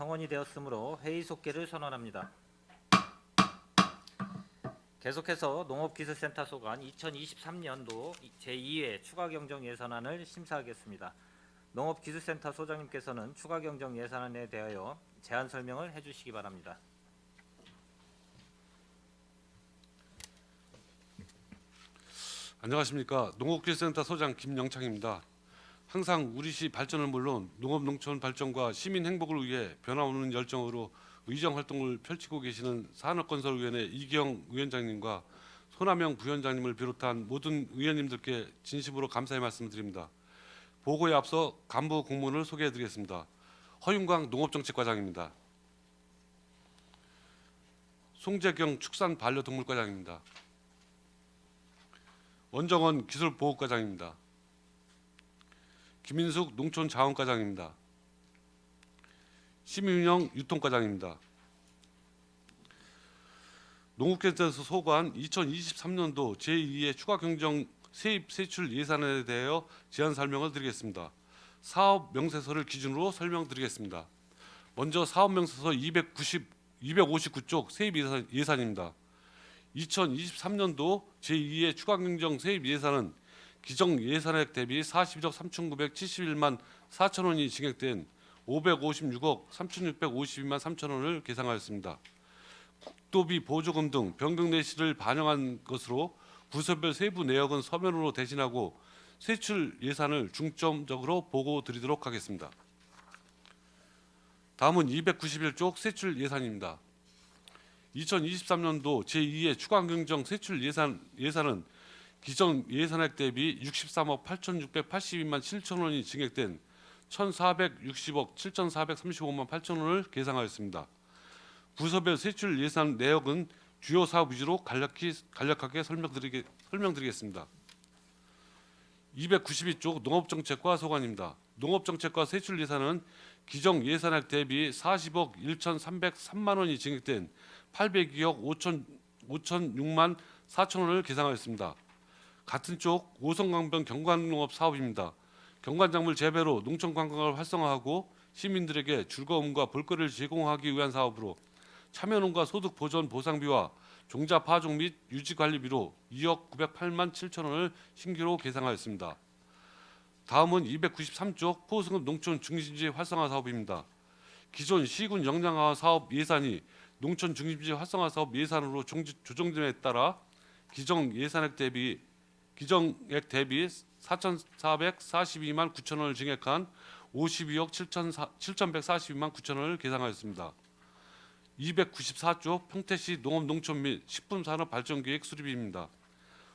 성원이 되었으므로 회의 속개를 선언합니다. 계속해서 농업기술센터 소관 2023년도 제2회 추가경정예산안을 심사하겠습니다. 농업기술센터 소장님께서는 추가경정예산안에 대하여 제안 설명을 해주시기 바랍니다. 안녕하십니까. 농업기술센터 소장 김영창입니다. 항상 우리시 발전은 물론 농업농촌 발전과 시민 행복을 위해 변함없는 열정으로 의정활동을 펼치고 계시는 산업건설위원회 이기영 위원장님과 손하명 부위원장님을 비롯한 모든 의원님들께 진심으로 감사의 말씀드립니다. 보고에 앞서 간부 공문을 소개해드리겠습니다. 허윤광 농업정책과장입니다. 송재경 축산반려동물과장입니다. 원정원 기술보호과장입니다. 김인숙 농촌자원과장입니다. 심윤영 유통과장입니다. 농업기술센터 소관 2023년도 제2의 추가경정 세입 세출 예산에 대하여 제안 설명을 드리겠습니다. 사업 명세서를 기준으로 설명드리겠습니다. 먼저 사업 명세서 259쪽 세입 예산입니다. 2023년도 제2의 추가경정 세입 예산은 기정 예산액 대비 41억 3,971만 4천 원이 증액된 556억 3,652만 3천 원을 계상하였습니다. 국도비 보조금 등 변경 내실을 반영한 것으로 부서별 세부 내역은 서면으로 대신하고 세출 예산을 중점적으로 보고 드리도록 하겠습니다. 다음은 291쪽 세출 예산입니다. 2023년도 제2의 추가경정 세출 예산은 기존 예산액 대비 63억 8,682만 7천 원이 증액된 1,460억 7,435만 8천 원을 계상하였습니다. 부서별 세출 예산 내역은 주요 사업 위주로 간략하게 설명드리겠습니다. 292쪽 농업정책과 소관입니다. 농업정책과 세출 예산은 기정 예산액 대비 40억 1,303만 원이 증액된 802억 5,006만 4천 원을 계상하였습니다. 같은 쪽 오성강변 경관농업 사업입니다. 경관작물 재배로 농촌 관광을 활성화하고 시민들에게 즐거움과 볼거리를 제공하기 위한 사업으로 참여농가 소득 보전 보상비와 종자 파종 및 유지 관리비로 2억 908만 7천 원을 신규로 계상하였습니다. 다음은 293쪽 포승읍 농촌 중심지 활성화 사업입니다. 기존 시군 역량화 사업 예산이 농촌 중심지 활성화 사업 예산으로 조정됨에 따라 기정액 대비 4,442만 9천 원을 증액한 52억 7,142만 9천 원을 계상하였습니다. 294조 평택시 농업농촌 및 식품산업발전계획 수립입니다.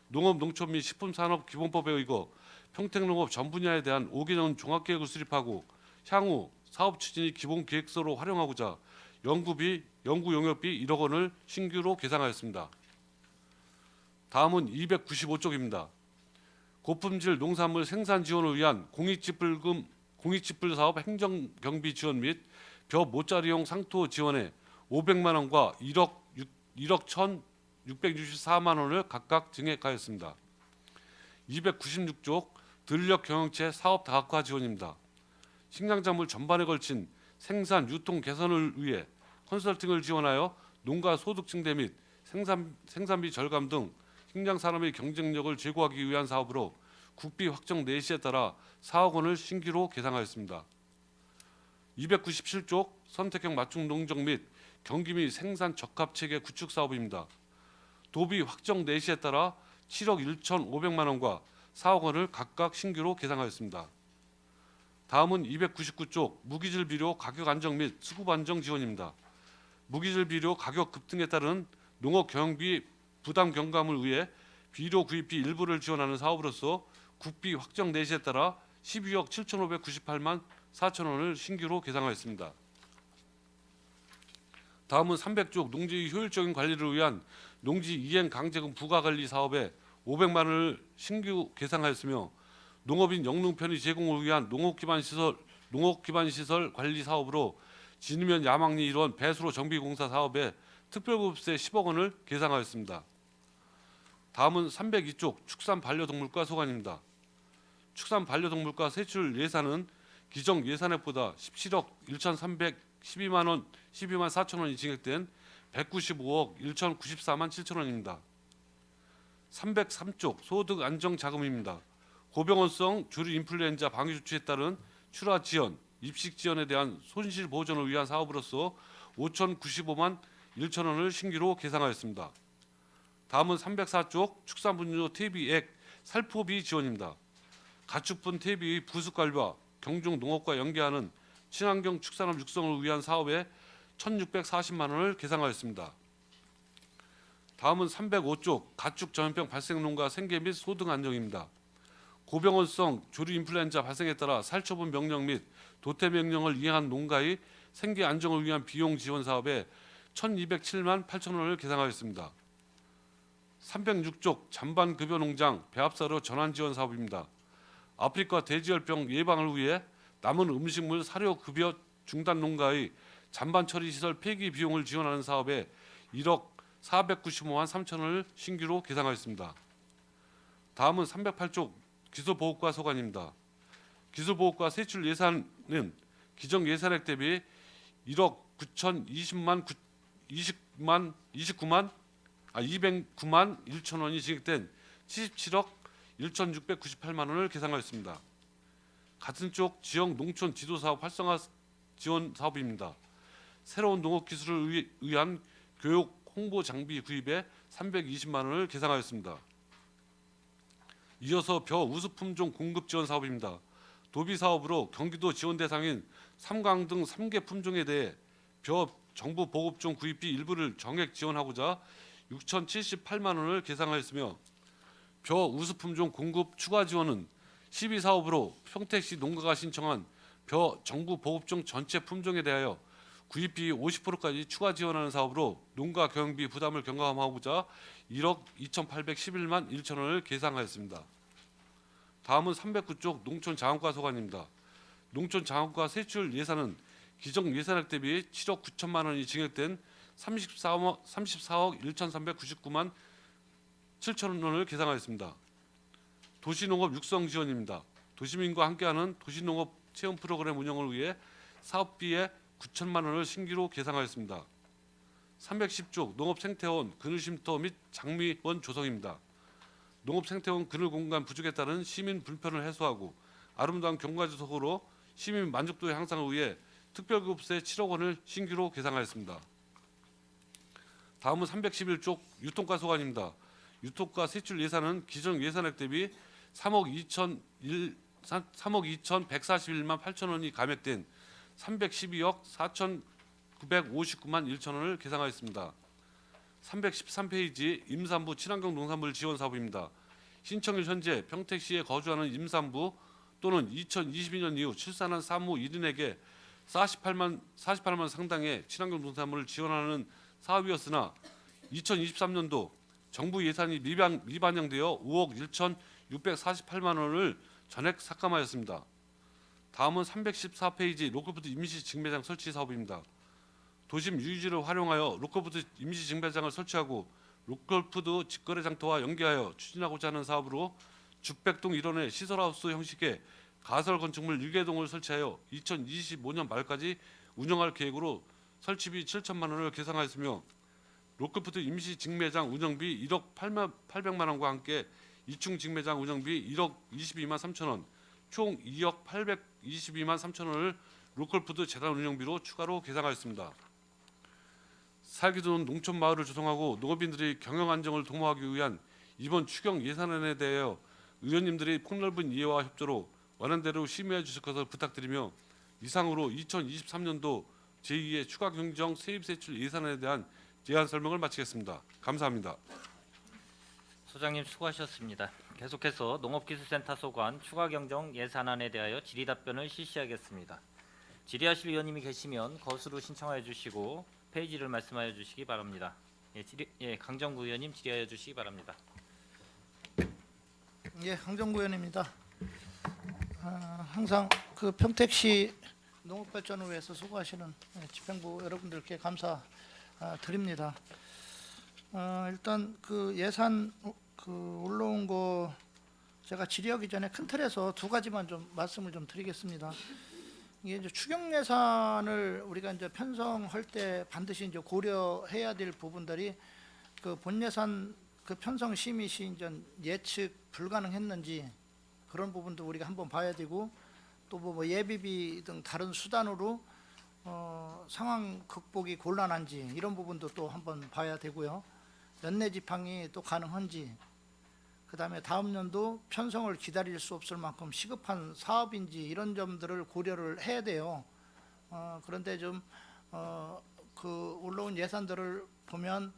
농업농촌 및 식품산업기본법에 의거 평택농업 전 분야에 대한 5개년 종합계획을 수립하고 향후 사업 추진이 기본 계획서로 활용하고자 연구비, 연구용역비 1억 원을 신규로 계상하였습니다. 다음은 295쪽입니다. 고품질 농산물 생산 지원을 위한 공익집불 사업 행정경비 지원 및 벼 모짜리용 상토 지원에 500만 원과 1억 1,664만 원을 각각 증액하였습니다. 296쪽 들녘 경영체 사업 다각화 지원입니다. 식량작물 전반에 걸친 생산 유통 개선을 위해 컨설팅을 지원하여 농가 소득 증대 및 생산비 절감 등 식량 산업의 경쟁력을 제고하기 위한 사업으로 국비 확정 내시에 따라 4억 원을 신규로 계상하였습니다. 297쪽 선택형 맞춤 농정 및 경기 및 생산 적합 체계 구축 사업입니다. 도비 확정 내시에 따라 7억 1,500만 원과 4억 원을 각각 신규로 계상하였습니다. 다음은 299쪽 무기질 비료 가격 안정 및 수급 안정 지원입니다. 무기질 비료 가격 급등에 따른 농업 경영비 부담 경감을 위해 비료 구입비 일부를 지원하는 사업으로서 국비 확정 내시에 따라 12억 7,598만 4천 원을 신규로 계상하였습니다. 다음은 300쪽 농지 효율적인 관리를 위한 농지 이행 강제금 부가관리 사업에 500만 원을 신규 계상하였으며 농업인 영농 편의 제공을 위한 농업 기반 시설 관리 사업으로 진으면 야망리 일원 배수로 정비공사 사업에 특별급세 10억 원을 계상하였습니다. 다음은 302쪽 축산반려동물과 소관입니다. 축산반려동물과 세출 예산은 기정 예산액보다 17억 12만 4천 원이 증액된 195억 1,094만 7천 원입니다. 303쪽 소득 안정 자금입니다. 고병원성 조류 인플루엔자 방위 조치에 따른 출하 지원, 입식 지원에 대한 손실 보전을 위한 사업으로서 5,095만 1천 원을 신규로 계상하였습니다. 다음은 304쪽 축산분뇨 퇴비액 살포비 지원입니다. 가축분 퇴비의 부수 관리와 경중 농업과 연계하는 친환경 축산업 육성을 위한 사업에 1,640만 원을 계상하였습니다. 다음은 305쪽 가축 전염병 발생 농가 생계 및 소득 안정입니다. 고병원성 조류 인플루엔자 발생에 따라 살처분 명령 및 도태 명령을 이행한 농가의 생계 안정을 위한 비용 지원 사업에 1,207만 8천 원을 계상하였습니다. 306쪽 잔반 급여 농장 배합사료 전환 지원 사업입니다. 아프리카 돼지열병 예방을 위해 남은 음식물 사료 급여 중단 농가의 잔반 처리 시설 폐기 비용을 지원하는 사업에 1억 495만 3천 원을 신규로 계상하였습니다. 다음은 308쪽 기술보호과 소관입니다. 기술보호과 세출 예산은 기정 예산액 대비 1억 209만 209만 1천 원이 증액된 77억 1,698만 원을 계상하였습니다. 같은 쪽 지역 농촌 지도사업 활성화 지원 사업입니다. 새로운 농업 기술을 위한 교육 홍보 장비 구입에 320만 원을 계상하였습니다. 이어서 벼 우수 품종 공급 지원 사업입니다. 도비 사업으로 경기도 지원 대상인 삼강 등 3개 품종에 대해 벼 정부 보급종 구입비 일부를 정액 지원하고자 6,078만 원을 계상하였으며 벼 우수 품종 공급 추가 지원은 12사업으로 평택시 농가가 신청한 벼 정부 보급종 전체 품종에 대하여 구입비 50%까지 추가 지원하는 사업으로 농가 경영비 부담을 경감하고자 1억 2,811만 1천 원을 계상하였습니다. 다음은 309쪽 농촌자원과 소관입니다. 농촌자원과 세출 예산은 기정 예산액 대비 7억 9천만 원이 증액된 34억 1,399만 7천 원을 계상하였습니다. 도시농업 육성 지원입니다. 도시민과 함께하는 도시농업 체험 프로그램 운영을 위해 사업비에 9천만 원을 신규로 계상하였습니다. 310쪽 농업생태원 그늘쉼터 및 장미원 조성입니다. 농업생태원 그늘 공간 부족에 따른 시민 불편을 해소하고 아름다운 경관지 속으로 시민 만족도의 향상을 위해 특별급세 7억 원을 신규로 계상하였습니다. 다음은 311쪽 유통가 소관입니다. 유통가 세출 예산은 기정 예산액 대비 3억 2,141만 8천 원이 감액된 312억 4,959만 1천 원을 계상하였습니다. 313페이지 임산부 친환경 농산물 지원 사업입니다. 신청일 현재 평택시에 거주하는 임산부 또는 2022년 이후 출산한 산모 1인에게 48만 상당의 친환경 농산물을 지원하는 사업이었으나 2023년도 정부 예산이 미반영되어 5억 1,648만 원을 전액 삭감하였습니다. 다음은 314페이지 로컬푸드 임시 직매장 설치 사업입니다. 도심 유유지를 활용하여 로컬푸드 임시 직매장을 설치하고 로컬푸드 직거래 장터와 연계하여 추진하고자 하는 사업으로 죽백동 일원의 시설하우스 형식의 가설 건축물 1개동을 설치하여 2025년 말까지 운영할 계획으로 설치비 7천만 원을 계상하였으며 로컬푸드 임시 직매장 운영비 1억 800만 원과 함께 2층 직매장 운영비 1억 22만 3천 원, 총 2억 822만 3천 원을 로컬푸드 재단 운영비로 추가로 계상하였습니다. 살기 좋은 농촌 마을을 조성하고 농업인들의 경영 안정을 도모하기 위한 이번 추경 예산안에 대하여 의원님들의 폭넓은 이해와 협조로 원안대로 심의해 주실 것을 부탁드리며 이상으로 2023년도 제2의 추가 경정 세입 세출 예산안에 대한 제안 설명을 마치겠습니다. 감사합니다. 소장님 수고하셨습니다. 계속해서 농업기술센터 소관 추가 경정 예산안에 대하여 질의답변을 실시하겠습니다. 질의하실 의원님이 계시면 거수로 신청하여 주시고 페이지를 말씀하여 주시기 바랍니다. 강정구 의원님 질의하여 주시기 바랍니다. 예, 강정구 의원입니다. 항상 그 평택시 농업발전을 위해서 수고하시는 집행부 여러분들께 감사드립니다. 일단 그 예산 올라온 거 제가 질의하기 전에 큰 틀에서 두 가지만 좀 말씀을 좀 드리겠습니다. 이게 이제 추경 예산을 우리가 이제 편성할 때 반드시 이제 고려해야 될 부분들이 그 본 예산 그 편성 심의 시 이제 예측 불가능했는지 그런 부분도 우리가 한번 봐야 되고, 또 뭐 예비비 등 다른 수단으로 상황 극복이 곤란한지 이런 부분도 또 한번 봐야 되고요. 연내 집행이 또 가능한지, 그다음에 다음 연도 편성을 기다릴 수 없을 만큼 시급한 사업인지 이런 점들을 고려를 해야 돼요. 그런데 좀 그 올라온 예산들을 보면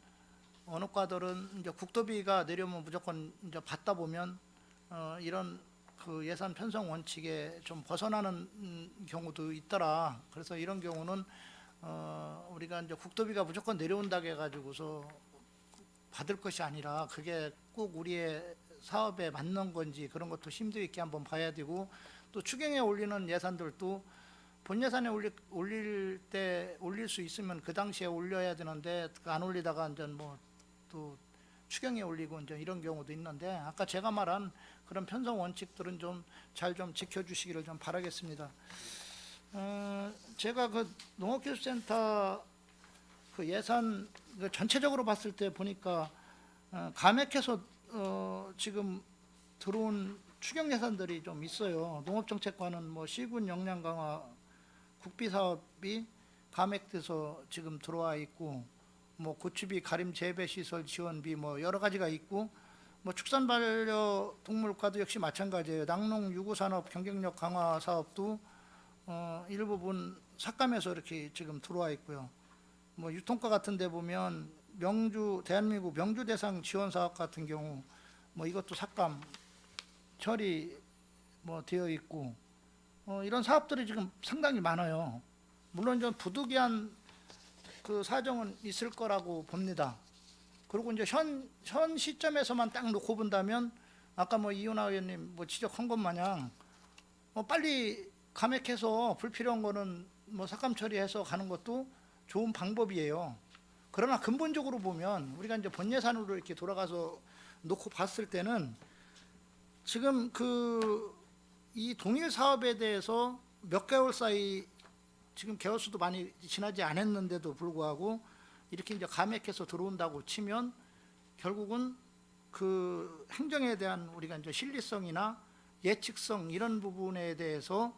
어느 과들은 이제 국도비가 내려오면 무조건 이제 받다 보면 이런 그 예산 편성 원칙에 좀 벗어나는 경우도 있더라. 그래서 이런 경우는 우리가 이제 국도비가 무조건 내려온다 해가지고서 받을 것이 아니라 그게 꼭 우리의 사업에 맞는 건지 그런 것도 심도 있게 한번 봐야 되고, 또 추경에 올리는 예산들도 본 예산에 올릴 때 올릴 수 있으면 그 당시에 올려야 되는데 안 올리다가 이제 뭐 또 추경에 올리고 이제 이런 경우도 있는데, 아까 제가 말한 그런 편성 원칙들은 좀 잘 좀 지켜주시기를 좀 바라겠습니다. 제가 그 농업기술센터 그 예산 그 전체적으로 봤을 때 보니까 감액해서 지금 들어온 추경 예산들이 좀 있어요. 농업정책과는 뭐 시군 역량 강화 국비사업이 감액돼서 지금 들어와 있고, 뭐 고추비 가림 재배 시설 지원비 뭐 여러 가지가 있고, 뭐 축산 반려동물과도 역시 마찬가지예요. 낙농 유구산업 경쟁력 강화 사업도 일부분 삭감해서 이렇게 지금 들어와 있고요. 뭐 유통과 같은 데 보면 명주 대한민국 명주 대상 지원 사업 같은 경우 뭐 이것도 삭감 처리 뭐 되어 있고, 이런 사업들이 지금 상당히 많아요. 물론 좀 부득이한 그 사정은 있을 거라고 봅니다. 그리고 이제 현 시점에서만 딱 놓고 본다면 아까 뭐 이윤아 의원님 뭐 지적한 것 마냥 빨리 감액해서 불필요한 거는 뭐 삭감 처리해서 가는 것도 좋은 방법이에요. 그러나 근본적으로 보면 우리가 이제 본 예산으로 이렇게 돌아가서 놓고 봤을 때는 지금 그 이 동일 사업에 대해서 몇 개월 사이 지금 개월 수도 많이 지나지 않았는데도 불구하고 이렇게 이제 감액해서 들어온다고 치면 결국은 그 행정에 대한 우리가 이제 신뢰성이나 예측성 이런 부분에 대해서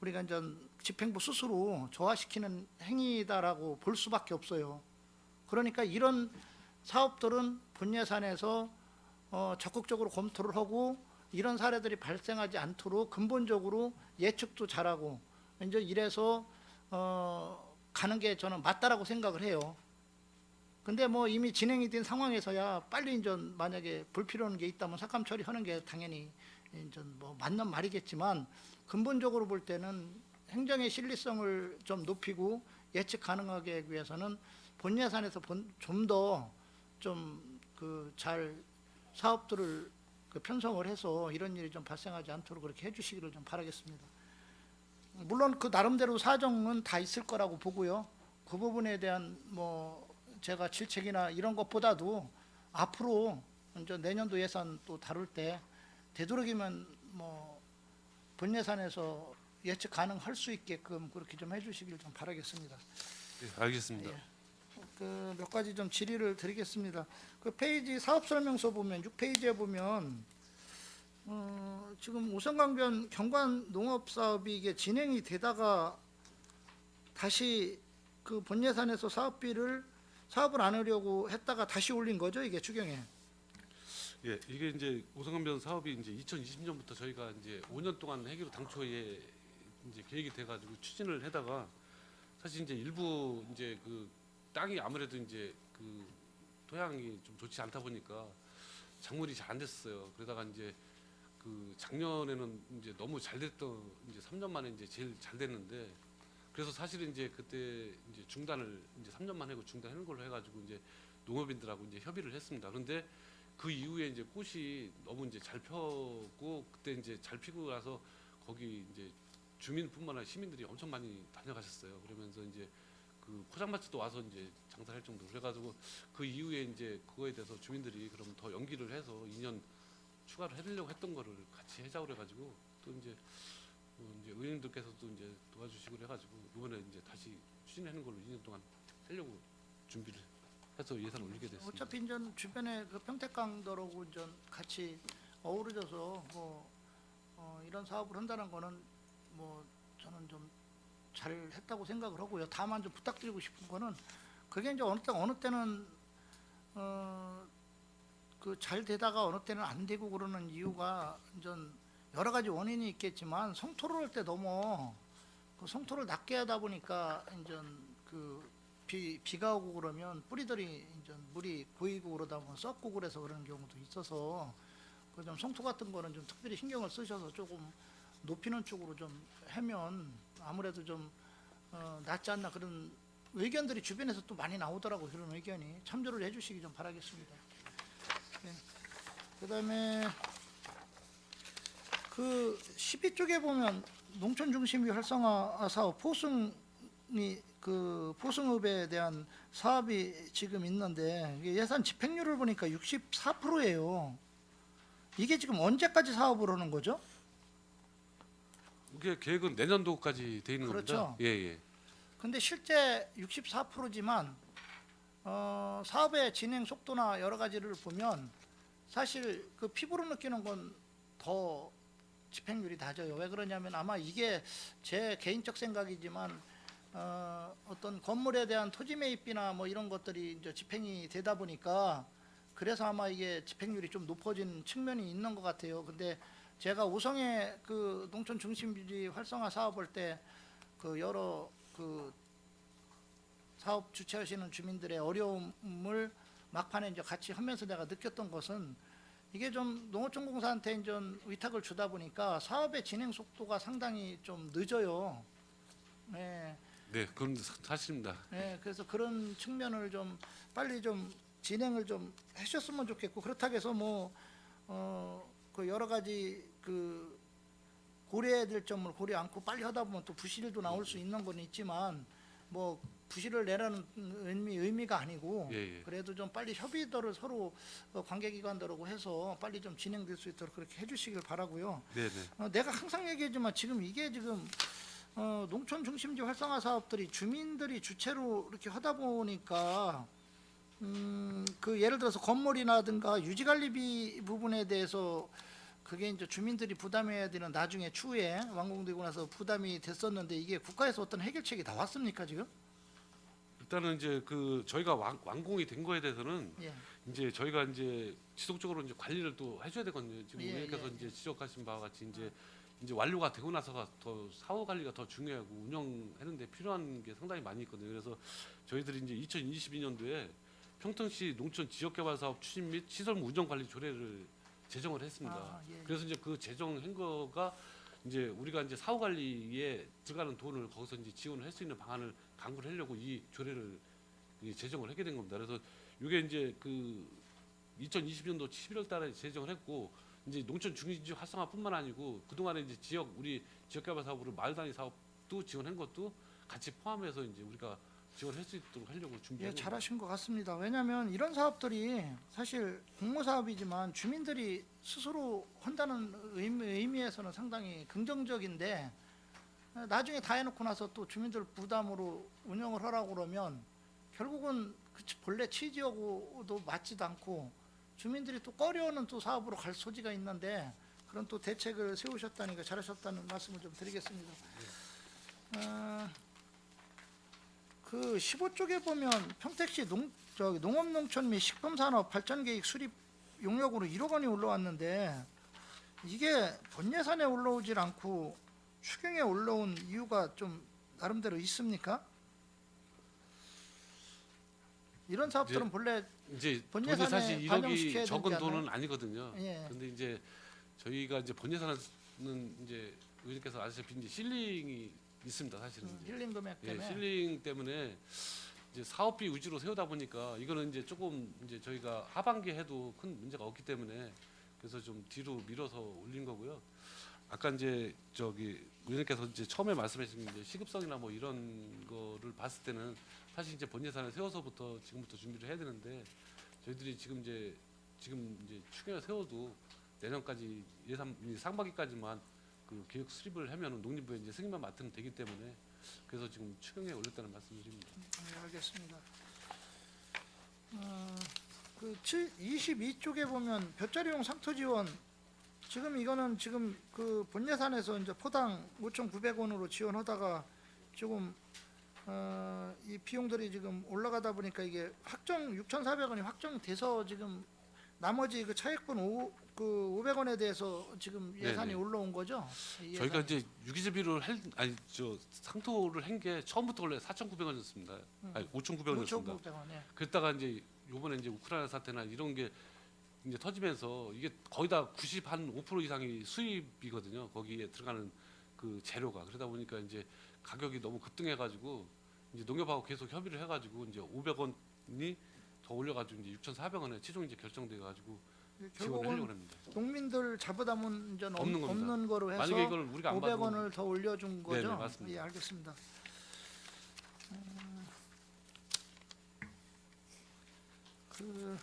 우리가 이제 집행부 스스로 저하시키는 행위다라고 볼 수밖에 없어요. 그러니까 이런 사업들은 본 예산에서 적극적으로 검토를 하고 이런 사례들이 발생하지 않도록 근본적으로 예측도 잘하고 이제 이래서 가는 게 저는 맞다라고 생각을 해요. 근데 뭐 이미 진행이 된 상황에서야 빨리 이제 만약에 불필요한 게 있다면 삭감 처리하는 게 당연히 이제 뭐 맞는 말이겠지만, 근본적으로 볼 때는 행정의 신뢰성을 좀 높이고 예측 가능하게 하기 위해서는 본 예산에서 좀 더 좀 그 잘 사업들을 그 편성을 해서 이런 일이 좀 발생하지 않도록 그렇게 해주시기를 좀 바라겠습니다. 물론 그 나름대로 사정은 다 있을 거라고 보고요. 그 부분에 대한 뭐 제가 질책이나 이런 것보다도 앞으로 이제 내년도 예산 또 다룰 때 되도록이면 뭐 본 예산에서 예측 가능할 수 있게끔 그렇게 좀 해주시길 좀 바라겠습니다. 네, 알겠습니다. 예. 그 몇 가지 좀 질의를 드리겠습니다. 그 페이지 사업 설명서 보면 6페이지에 보면 지금 오성강변 경관 농업 사업이 이게 진행이 되다가 다시 그 본 예산에서 사업을 안 하려고 했다가 다시 올린 거죠, 이게 추경에. 예, 이게 이제 오성강변 사업이 이제 2020년부터 저희가 이제 5년 동안 하기로 당초에 이제 계획이 돼가지고 추진을 하다가 사실 이제 일부 이제 그 땅이 아무래도 이제 그 토양이 좀 좋지 않다 보니까 작물이 잘 안 됐어요. 그러다가 이제 그 작년에는 이제 너무 잘 됐던 이제 3년 만에 이제 제일 잘 됐는데, 그래서 사실은 이제 그때 이제 중단을 이제 3년만 하고 중단하는 걸로 해가지고 이제 농업인들하고 이제 협의를 했습니다. 그런데 그 이후에 이제 꽃이 너무 이제 잘 펴고 그때 이제 잘 피고 나서 거기 이제 주민뿐만 아니라 시민들이 엄청 많이 다녀가셨어요. 그러면서 이제 그 포장마차도 와서 이제 장사할 정도로 그래가지고 그 이후에 이제 그거에 대해서 주민들이 그럼 더 연기를 해서 2년 추가로 해드리려고 했던 거를 같이 하자고 그래가지고 또 이제 이제 의원님들께서도 이제 도와주시고 해가지고 이번에 이제 다시 추진하는 걸로 2년 동안 하려고 준비를 해서 예산을 올리게 됐습니다. 어차피 이제 주변에 그 평택강도로고 이제 같이 어우러져서 뭐 이런 사업을 한다는 거는 뭐 저는 좀 잘 했다고 생각을 하고요. 다만 좀 부탁드리고 싶은 거는 그게 이제 어느 때는 그 잘 되다가 어느 때는 안 되고 그러는 이유가 이제 여러 가지 원인이 있겠지만 성토를 할 때 너무 그 성토를 낮게 하다 보니까 이제 그 비가 오고 그러면 뿌리들이 이제 물이 고이고 그러다 보면 썩고 그래서 그러는 경우도 있어서 그 좀 성토 같은 거는 좀 특별히 신경을 쓰셔서 조금 높이는 쪽으로 좀 하면 아무래도 좀 낫지 않나 그런 의견들이 주변에서 또 많이 나오더라고요. 그런 의견이 참조를 해주시기 좀 바라겠습니다. 네. 그다음에 그 12쪽에 보면 농촌 중심의 활성화 사업 포승이 그 포승읍에 대한 사업이 지금 있는데 이게 예산 집행률을 보니까 64%예요. 이게 지금 언제까지 사업을 하는 거죠? 이게 계획은 내년도까지 돼 있는 그렇죠. 겁니다. 예, 예. 근데 실제 64%지만 사업의 진행 속도나 여러 가지를 보면 사실 그 피부로 느끼는 건 더 집행률이 낮아요. 왜 그러냐면 아마 이게 제 개인적 생각이지만 어떤 건물에 대한 토지 매입비나 뭐 이런 것들이 이제 집행이 되다 보니까 그래서 아마 이게 집행률이 좀 높아진 측면이 있는 것 같아요. 근데 제가 우성의 그 농촌 중심지 활성화 사업할 때 그 여러 그 사업 주최하시는 주민들의 어려움을 막판에 이제 같이 하면서 내가 느꼈던 것은 이게 좀 농어촌공사한테 이제 위탁을 주다 보니까 사업의 진행 속도가 상당히 좀 늦어요. 네, 네, 그건 사실입니다. 네, 그래서 그런 측면을 좀 빨리 좀 진행을 좀 해주셨으면 좋겠고 그렇다고 해서 뭐 그 여러 가지 그 고려해야 될 점을 고려 않고 빨리 하다 보면 또 부실도 나올 수 있는 건 있지만 뭐 부실을 내라는 의미가 아니고 예, 예. 그래도 좀 빨리 협의들을 서로 관계기관들하고 해서 빨리 좀 진행될 수 있도록 그렇게 해주시길 바라고요. 네, 네. 내가 항상 얘기하지만 지금 이게 지금 농촌 중심지 활성화 사업들이 주민들이 주체로 이렇게 하다 보니까 그 예를 들어서 건물이라든가 유지관리비 부분에 대해서 그게 이제 주민들이 부담해야 되는 나중에 추후에 완공되고 나서 부담이 됐었는데 이게 국가에서 어떤 해결책이 나왔습니까 지금? 일단은 이제 그 저희가 완공이 된 거에 대해서는 예. 이제 저희가 이제 지속적으로 이제 관리를 또 해줘야 되거든요. 지금 예, 의원님께서 예, 이제 지적하신 바와 같이 이제 완료가 되고 나서가 더 사후 관리가 더 중요하고 운영하는데 필요한 게 상당히 많이 있거든요. 그래서 저희들이 이제 2022년도에 평택시 농촌 지역개발사업 추진 및 시설물 운영관리 조례를 제정을 했습니다. 아, 예. 그래서 이제 그 제정한 거가 이제 우리가 이제 사후 관리에 들어가는 돈을 거기서 이제 지원을 할 수 있는 방안을 강구를 하려고 이 조례를 제정을 하게 된 겁니다. 그래서 이게 이제 그 2020년도 11월달에 제정을 했고 이제 농촌 중심지 활성화뿐만 아니고 그 동안에 이제 우리 지역개발 사업으로 마을 단위 사업도 지원한 것도 같이 포함해서 이제 우리가 지원할 수 있도록 하려고 예, 준비하고 잘하신 것 같습니다. 왜냐하면 이런 사업들이 사실 공모 사업이지만 주민들이 스스로 한다는 의미에서는 상당히 긍정적인데 나중에 다 해놓고 나서 또 주민들 부담으로 운영을 하라고 그러면 결국은 그 본래 취지하고도 맞지도 않고 주민들이 또 꺼려하는 또 사업으로 갈 소지가 있는데 그런 또 대책을 세우셨다니까 잘하셨다는 말씀을 좀 드리겠습니다. 그 15쪽에 보면 평택시 농업농촌 및 식품산업 발전계획 수립 용역으로 1억 원이 올라왔는데 이게 본 예산에 올라오질 않고 추경에 올라온 이유가 좀 나름대로 있습니까? 이런 사업들은 본래 이제 본 돈이 예산에 사실 반영시켜야 1억이 적은 되지 않나요? 돈은 아니거든요. 예. 근데 이제 저희가 이제 본 예산은 이제 의원님께서 아시다시피 이제 실링이 있습니다. 사실은 이제. 힐링 금액 예, 때문에 실링 때문에 이제 사업비 위주로 세우다 보니까 이거는 이제 조금 이제 저희가 하반기 해도 큰 문제가 없기 때문에 그래서 좀 뒤로 밀어서 올린 거고요. 아까 이제 의원님께서 이제 처음에 말씀하신 이제 시급성이나 뭐 이런 거를 봤을 때는 사실 이제 본 예산을 세워서부터 지금부터 준비를 해야 되는데 저희들이 지금 이제 추경을 세워도 내년까지 예산 상반기까지만 그 계획 수립을 하면 농림부에 이제 승인만 맡으면 되기 때문에 그래서 지금 추경에 올렸다는 말씀드립니다. 네, 알겠습니다. 그 22쪽에 보면 볕자리용 상토 지원 지금 이거는 지금 그 본 예산에서 이제 포당 5,900원으로 지원하다가 조금 이 비용들이 지금 올라가다 보니까 이게 확정 6,400원이 확정돼서 지금 나머지 그 차액분 그 500원에 대해서 지금 예산이 네네. 올라온 거죠? 이 저희가 예산이. 이제 유기재비를 아니 저 상토를 한 게 처음부터 원래 4,900원이었습니다. 아니 5,900원이었습니다. 5,900원. 예. 그랬다가 이제 요번에 이제 우크라이나 사태나 이런 게 이제 터지면서 이게 거의 다 95% 이상이 수입이거든요. 거기에 들어가는 그 재료가 그러다 보니까 이제 가격이 너무 급등해가지고 이제 농협하고 계속 협의를 해가지고 이제 500원이 더 올려가지고 이제 6,400원에 최종 이제 결정돼가지고 지원을 하려고 결국은 합니다. 농민들 잡으다면 이제 없는 겁니다. 없는 거로 해서 만약에 이걸 우리가 안 받으면 500원을 더 올려준 거죠? 네네, 맞습니다. 예, 알겠습니다. 그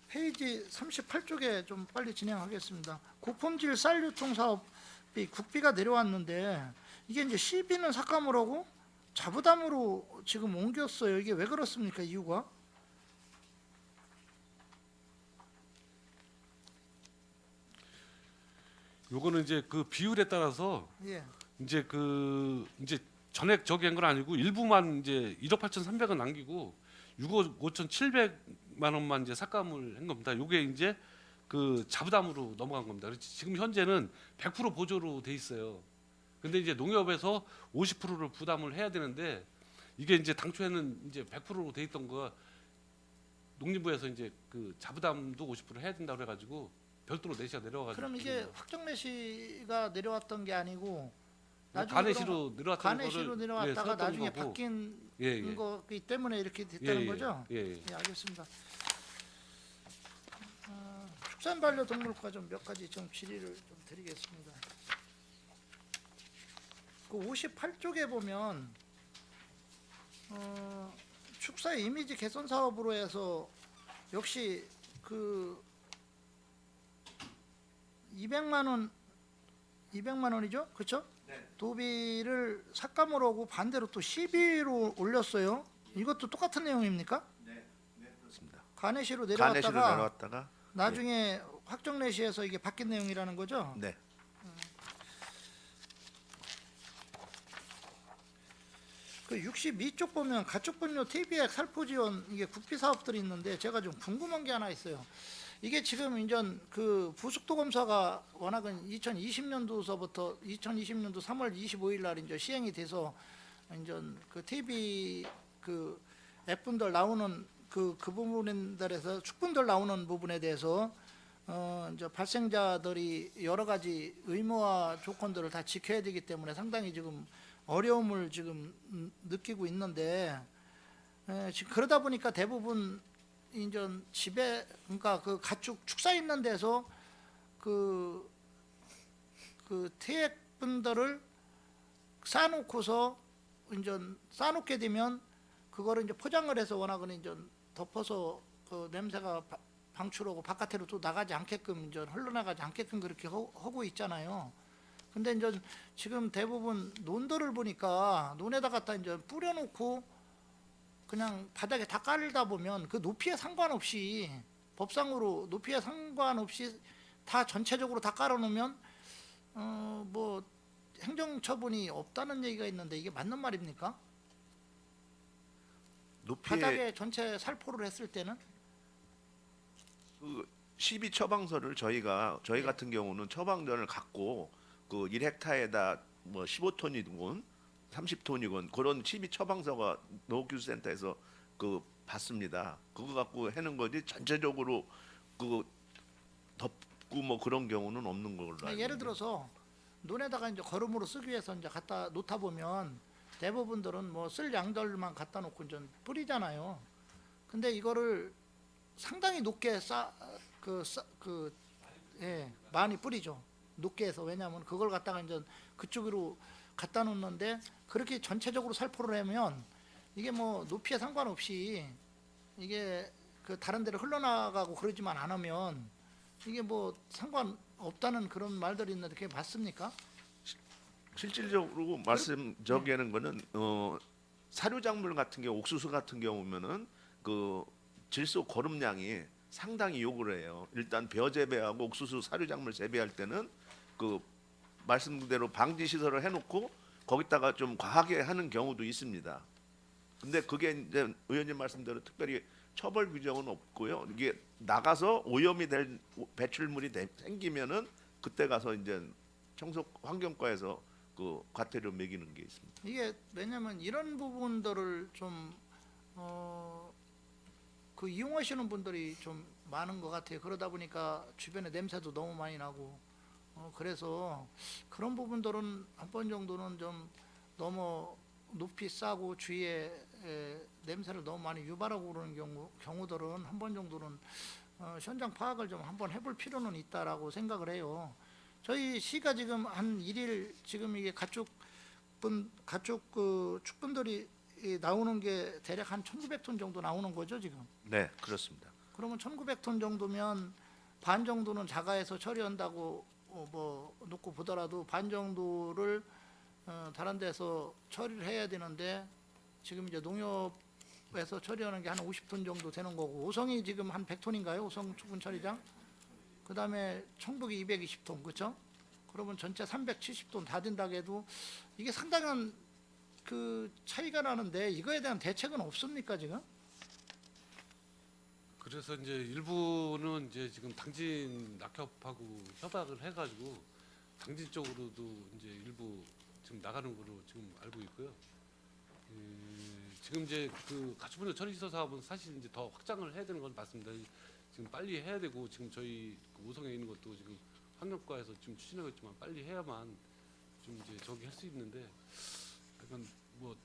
페이지 38쪽에 좀 빨리 진행하겠습니다. 고품질 쌀 유통 사업비 국비가 내려왔는데 이게 이제 시비는 삭감을 하고 자부담으로 지금 옮겼어요. 이게 왜 그렇습니까? 이유가? 요거는 이제 그 비율에 따라서 예. 이제 그 이제 전액 저기 한 건 아니고 일부만 이제 1억 8,300원 남기고 6억 5,700만 원만 이제 삭감을 한 겁니다. 요게 이제 그 자부담으로 넘어간 겁니다. 그래서 지금 현재는 100% 보조로 돼 있어요. 근데 이제 농협에서 50%를 부담을 해야 되는데 이게 이제 당초에는 이제 100%로 돼 있던 거 농림부에서 이제 그 자부담도 50% 해야 된다고 그래가지고 별도로 내시가 내려와가지고 그럼 이게 확정 내시가 내려왔던 게 아니고 간해시로 내려왔던 간해시로 거를 내려왔다가 썼던 나중에 거고. 바뀐 예, 예. 거기 때문에 이렇게 됐다는 거죠? 예, 예. 예, 알겠습니다. 축산 반려동물과 좀 몇 가지 좀 질의를 좀 드리겠습니다. 그 58쪽에 보면 축사 이미지 개선 사업으로 해서 역시 그 200만 원이죠, 그렇죠? 도비를 삭감을 하고 반대로 또 12로 올렸어요. 이것도 똑같은 내용입니까? 그렇습니다. 간해시로 간해시로 내려왔다가 내려왔다가 나중에 확정 내시에서 이게 바뀐 내용이라는 거죠? 네. 그 62쪽 보면 가축분뇨 TBX 살포 지원 이게 국비 사업들이 있는데 제가 좀 궁금한 게 하나 있어요. 이게 지금 인전 그 부속도 검사가 워낙은 2020년도서부터 2020년도 3월 25일 날 이제 시행이 돼서 인전 그 TV 그 앱분들 나오는 그 부분들에서 축분들 나오는 부분에 대해서 이제 발생자들이 여러 가지 의무와 조건들을 다 지켜야 되기 때문에 상당히 지금 어려움을 지금 느끼고 있는데 지금 그러다 보니까 대부분 인전 집에 그러니까 그 가축 축사 있는 데서 그 태액분들을 쌓아놓고서 인전 쌓아놓게 되면 그거를 이제 포장을 해서 워낙은 인전 덮어서 그 냄새가 방출하고 바깥으로 또 나가지 않게끔 이제 흘러나가지 않게끔 그렇게 하고 있잖아요. 근데 이제 지금 대부분 논들을 보니까 논에다 갖다 이제 뿌려놓고 그냥 바닥에 다 깔다 보면 그 높이에 상관없이 법상으로 높이에 상관없이 다 전체적으로 다 깔아놓으면 뭐 행정처분이 없다는 얘기가 있는데 이게 맞는 말입니까? 높이에 바닥에 전체 살포를 했을 때는 그 시비 처방서를 저희 같은 경우는 처방전을 갖고 그 1헥타에다 뭐 15톤이건 30톤이건 그런 시비 처방서가 농업기술센터에서 그 받습니다. 그거 갖고 해는 거지 전체적으로 그 덮고 뭐 그런 경우는 없는 걸로 알고 예를 있는데. 들어서 논에다가 이제 거름으로 쓰기 위해서 이제 갖다 놓다 보면 대부분들은 뭐 쓸 양들만 갖다 놓고 이제 뿌리잖아요. 근데 이거를 상당히 높게 많이 뿌리죠. 높게 해서 왜냐하면 그걸 갖다가 이제 그쪽으로 갖다 놓는데 그렇게 전체적으로 살포를 하면 이게 뭐 높이에 상관없이 이게 그 다른 데로 흘러나가고 그러지만 않으면 이게 뭐 상관없다는 그런 말들이 있는데 그게 맞습니까? 실질적으로 말씀 저기하는 거는 사료 작물 같은 경우 옥수수 같은 경우면은 그 질소 거름량이 상당히 요구를 해요. 일단 벼 재배하고 옥수수 사료 작물 재배할 때는 그 말씀대로 방지 시설을 해놓고 거기다가 좀 과하게 하는 경우도 있습니다. 근데 그게 이제 의원님 말씀대로 특별히 처벌 규정은 없고요. 이게 나가서 오염이 될 배출물이 생기면은 그때 가서 이제 청소 환경과에서 그 과태료 매기는 게 있습니다. 이게 왜냐면 이런 부분들을 좀 그 이용하시는 분들이 좀 많은 것 같아요. 그러다 보니까 주변에 냄새도 너무 많이 나고 그래서 그런 부분들은 한 번 정도는 좀 너무 높이 싸고 주위에 냄새를 너무 많이 유발하고 그러는 경우들은 한 번 정도는 현장 파악을 좀 한번 해볼 필요는 있다라고 생각을 해요. 저희 시가 지금 한 일일 지금 이게 가축 그 축분들이 나오는 게 대략 한 1,900톤 정도 나오는 거죠 지금. 네, 그렇습니다. 그러면 1,900톤 정도면 반 정도는 자가에서 처리한다고 뭐 놓고 보더라도 반 정도를 다른 데서 처리를 해야 되는데 지금 이제 농협에서 처리하는 게 한 50톤 정도 되는 거고 오성이 지금 한 100톤인가요? 오성 축분 처리장. 그다음에 청북이 220톤 그렇죠? 그러면 전체 370톤 다 된다고 해도 이게 상당한 그 차이가 나는데 이거에 대한 대책은 없습니까 지금? 그래서 이제 일부는 이제 지금 당진 낙협하고 협약을 해가지고 당진 쪽으로도 이제 일부 지금 나가는 걸로 지금 알고 있고요. 지금 이제 그 가축분뇨 처리시설 사업은 사실 이제 더 확장을 해야 되는 건 맞습니다. 지금 빨리 해야 되고 지금 저희 그 오성에 있는 것도 지금 환경과에서 지금 추진하고 있지만 빨리 해야만 좀 이제 저기 할 수 있는데 약간 뭐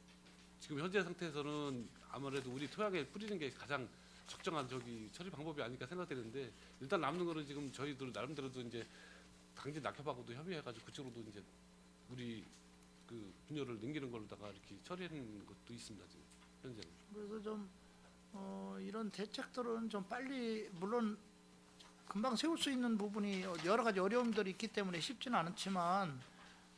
지금 현재 상태에서는 아무래도 우리 토양에 뿌리는 게 가장 적정한 저기 처리 방법이 아닐까 생각되는데 일단 남는 거는 지금 저희들 나름대로도 이제 당진 낙협하고도 협의해가지고 그쪽으로도 이제 우리 그 분뇨를 넘기는 걸로다가 이렇게 처리하는 것도 있습니다 지금 현재는. 그래서 좀 이런 대책들은 좀 빨리 물론 금방 세울 수 있는 부분이 여러 가지 어려움들이 있기 때문에 쉽지는 않지만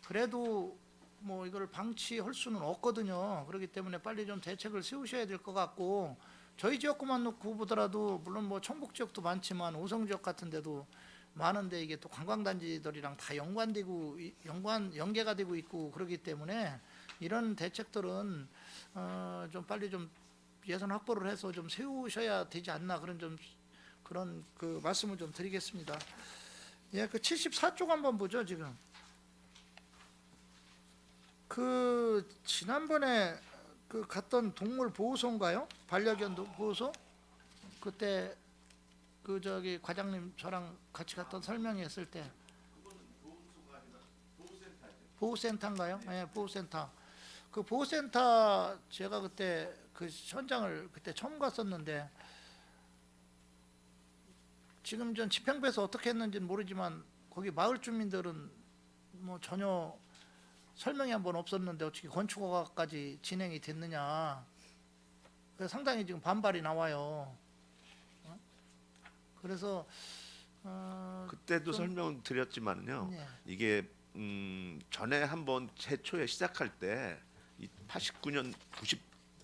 그래도 뭐 이걸 방치할 수는 없거든요. 그렇기 때문에 빨리 좀 대책을 세우셔야 될 것 같고 저희 지역구만 놓고 보더라도 물론 뭐 청북 지역도 많지만 오성 지역 같은 데도 많은데 이게 또 관광단지들이랑 다 연계가 되고 있고 그렇기 때문에 이런 대책들은 좀 빨리 좀 예산 확보를 해서 좀 세우셔야 되지 않나 그런 그 말씀을 좀 드리겠습니다. 예, 그 74쪽 한번 보죠 지금. 그 지난번에 그 갔던 동물 보호소인가요? 반려견 보호소? 그때 그 저기 과장님 저랑 같이 갔던 설명했을 때 보호센터인가요? 네, 보호센터. 그 보호센터 제가 그때 그 현장을 그때 처음 갔었는데 지금 전 집행부에서 어떻게 했는지는 모르지만 거기 마을 주민들은 뭐 전혀 설명이 한 번 없었는데 어떻게 건축허가까지 진행이 됐느냐. 그래서 상당히 지금 반발이 나와요. 그래서 그때도 좀- 설명 드렸지만요. 네. 이게 전에 한번 최초에 시작할 때 89년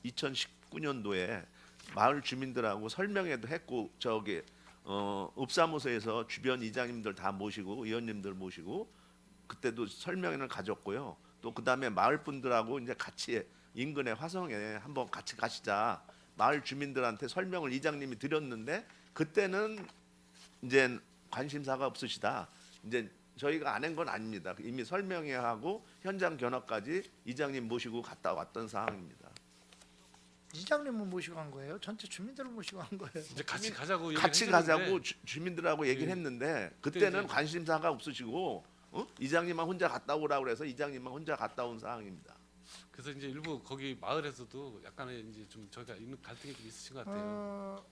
2019년도에 마을 주민들하고 설명회도 했고 저기 읍사무소에서 주변 이장님들 다 모시고 의원님들 모시고 그때도 설명회를 가졌고요. 또 그다음에 마을 분들하고 이제 같이 인근의 화성에 한번 같이 가시자 마을 주민들한테 설명을 이장님이 드렸는데 그때는 이제 관심사가 없으시다. 이제 저희가 안 한 건 아닙니다. 이미 설명회하고 현장 견학까지 이장님 모시고 갔다 왔던 상황입니다. 이장님은 모시고 간 거예요? 전체 주민들을 모시고 간 거예요? 이제 같이 가자고 얘기를 같이 했었는데 가자고 주민들하고 얘기를 예. 했는데 그때 그때는 이제- 관심사가 없으시고 이장님만 혼자 갔다 오라고 그래서 이장님만 혼자 갔다 온 상황입니다. 그래서 이제 일부 거기 마을에서도 약간의 이제 좀 저희가 있는 갈등이 좀 있으신 것 같아요.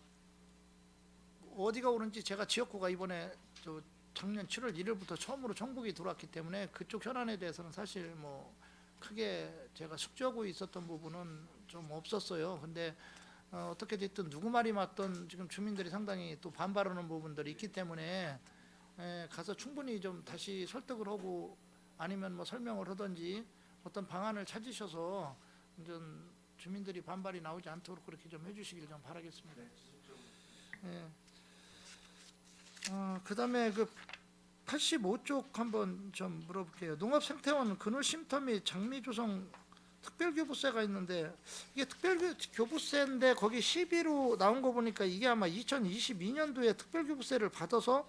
어디가 오는지 제가 지역구가 이번에 저 작년 7월 1일부터 처음으로 청북이 들어왔기 때문에 그쪽 현안에 대해서는 사실 뭐 크게 제가 숙지하고 있었던 부분은 좀 없었어요. 근데 어떻게 됐든 누구 말이 맞든 지금 주민들이 상당히 또 반발하는 부분들이 있기 때문에 가서 충분히 좀 다시 설득을 하고 아니면 뭐 설명을 하든지 어떤 방안을 찾으셔서 좀 주민들이 반발이 나오지 않도록 그렇게 좀 해주시길 좀 바라겠습니다. 예. 그다음에 그 85쪽 한번 좀 물어볼게요. 농업생태원 그늘 쉼터 및 장미 조성 특별교부세가 있는데 이게 특별교부세인데 거기 12로 나온 거 보니까 이게 아마 2022년도에 특별교부세를 받아서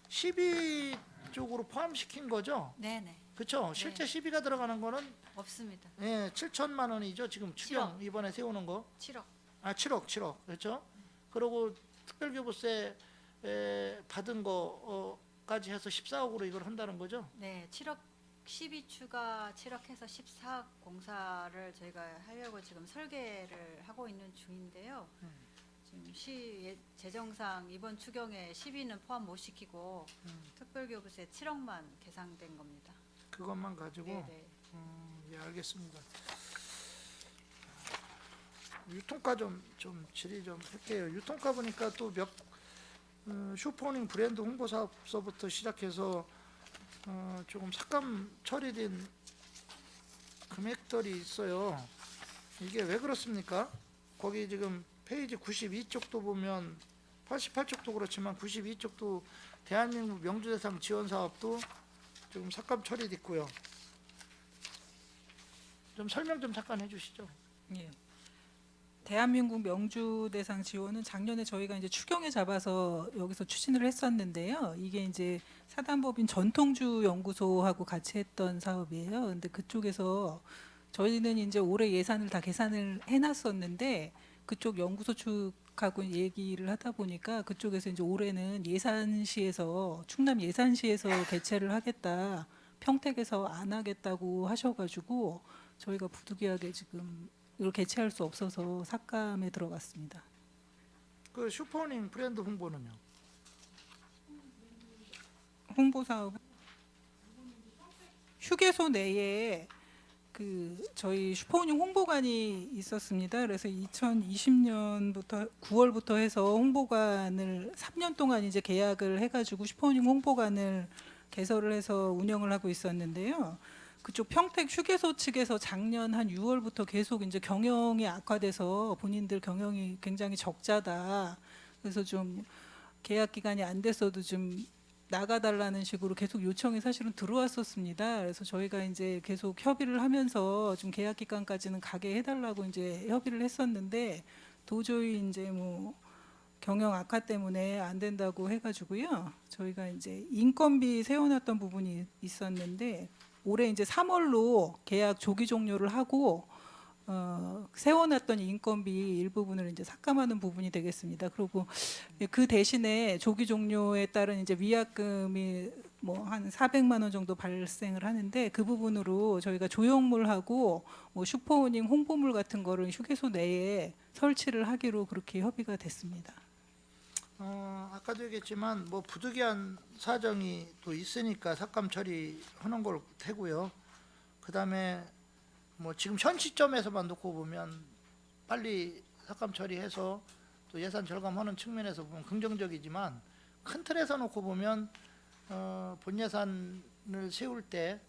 12 쪽으로 포함시킨 거죠? 네네. 그렇죠? 실제 12가 들어가는 거는 없습니다. 7천만 원이죠. 지금 추경 7억. 이번에 세우는 거. 7억. 7억 그렇죠? 그리고 특별교부세 받은 거까지 해서 14억으로 이걸 한다는 거죠? 네, 7억 12 추가 7억 해서 14억 공사를 저희가 하려고 지금 설계를 하고 있는 중인데요. 지금 시 재정상 이번 추경에 12는 포함 못 시키고 특별교부세 7억만 계상된 겁니다. 그것만 가지고. 네네. 예, 알겠습니다. 유통가 좀 질의 좀 할게요. 유통가 보니까 또 슈퍼닝 브랜드 홍보 사업서부터 시작해서 조금 삭감 처리된 금액들이 있어요. 이게 왜 그렇습니까? 거기 지금 페이지 92쪽도 보면 88쪽도 그렇지만 92쪽도 대한민국 명주대상 지원 사업도 지금 삭감 처리됐고요. 좀 설명 좀 잠깐 해주시죠. 예. 대한민국 명주대상 지원은 작년에 저희가 이제 추경에 잡아서 여기서 추진을 했었는데요. 이게 이제 사단법인 전통주 연구소하고 같이 했던 사업이에요. 근데 그쪽에서 저희는 이제 올해 예산을 다 계산을 해놨었는데 그쪽 연구소 측하고 얘기를 하다 보니까 그쪽에서 이제 올해는 예산시에서 충남 예산시에서 개최를 하겠다. 평택에서 안 하겠다고 하셔가지고 저희가 부득이하게 지금 이걸 개최할 수 없어서 삭감에 들어갔습니다. 그 슈퍼닝 브랜드 홍보는요? 홍보 사업 휴게소 내에 그 저희 슈퍼우닝 홍보관이 있었습니다. 그래서 2020년부터 9월부터 해서 홍보관을 3년 동안 이제 계약을 해가지고 슈퍼우닝 홍보관을 개설을 해서 운영을 하고 있었는데요. 그쪽 평택 휴게소 측에서 작년 한 6월부터 계속 이제 경영이 악화돼서 본인들 경영이 굉장히 적자다. 그래서 좀 계약 기간이 안 됐어도 좀 나가달라는 식으로 계속 요청이 사실은 들어왔었습니다. 그래서 저희가 이제 계속 협의를 하면서 좀 계약 기간까지는 가게 해달라고 이제 협의를 했었는데 도저히 이제 뭐 경영 악화 때문에 안 된다고 해가지고요. 저희가 이제 인건비 세워놨던 부분이 있었는데 올해 이제 3월로 계약 조기 종료를 하고 세워놨던 인건비 일부분을 이제 삭감하는 부분이 되겠습니다. 그리고 그 대신에 조기 종료에 따른 이제 위약금이 뭐 한 400만 원 정도 발생을 하는데 그 부분으로 저희가 조형물하고 뭐 슈퍼우닝 홍보물 같은 거를 휴게소 내에 설치를 하기로 그렇게 협의가 됐습니다. 아까도 얘기했지만 뭐 부득이한 사정이 또 있으니까 삭감 처리하는 걸 테고요. 그다음에 뭐 지금 현 시점에서만 놓고 보면 빨리 삭감 처리해서 또 예산 절감하는 측면에서 보면 긍정적이지만 큰 틀에서 놓고 보면 본 예산을 세울 때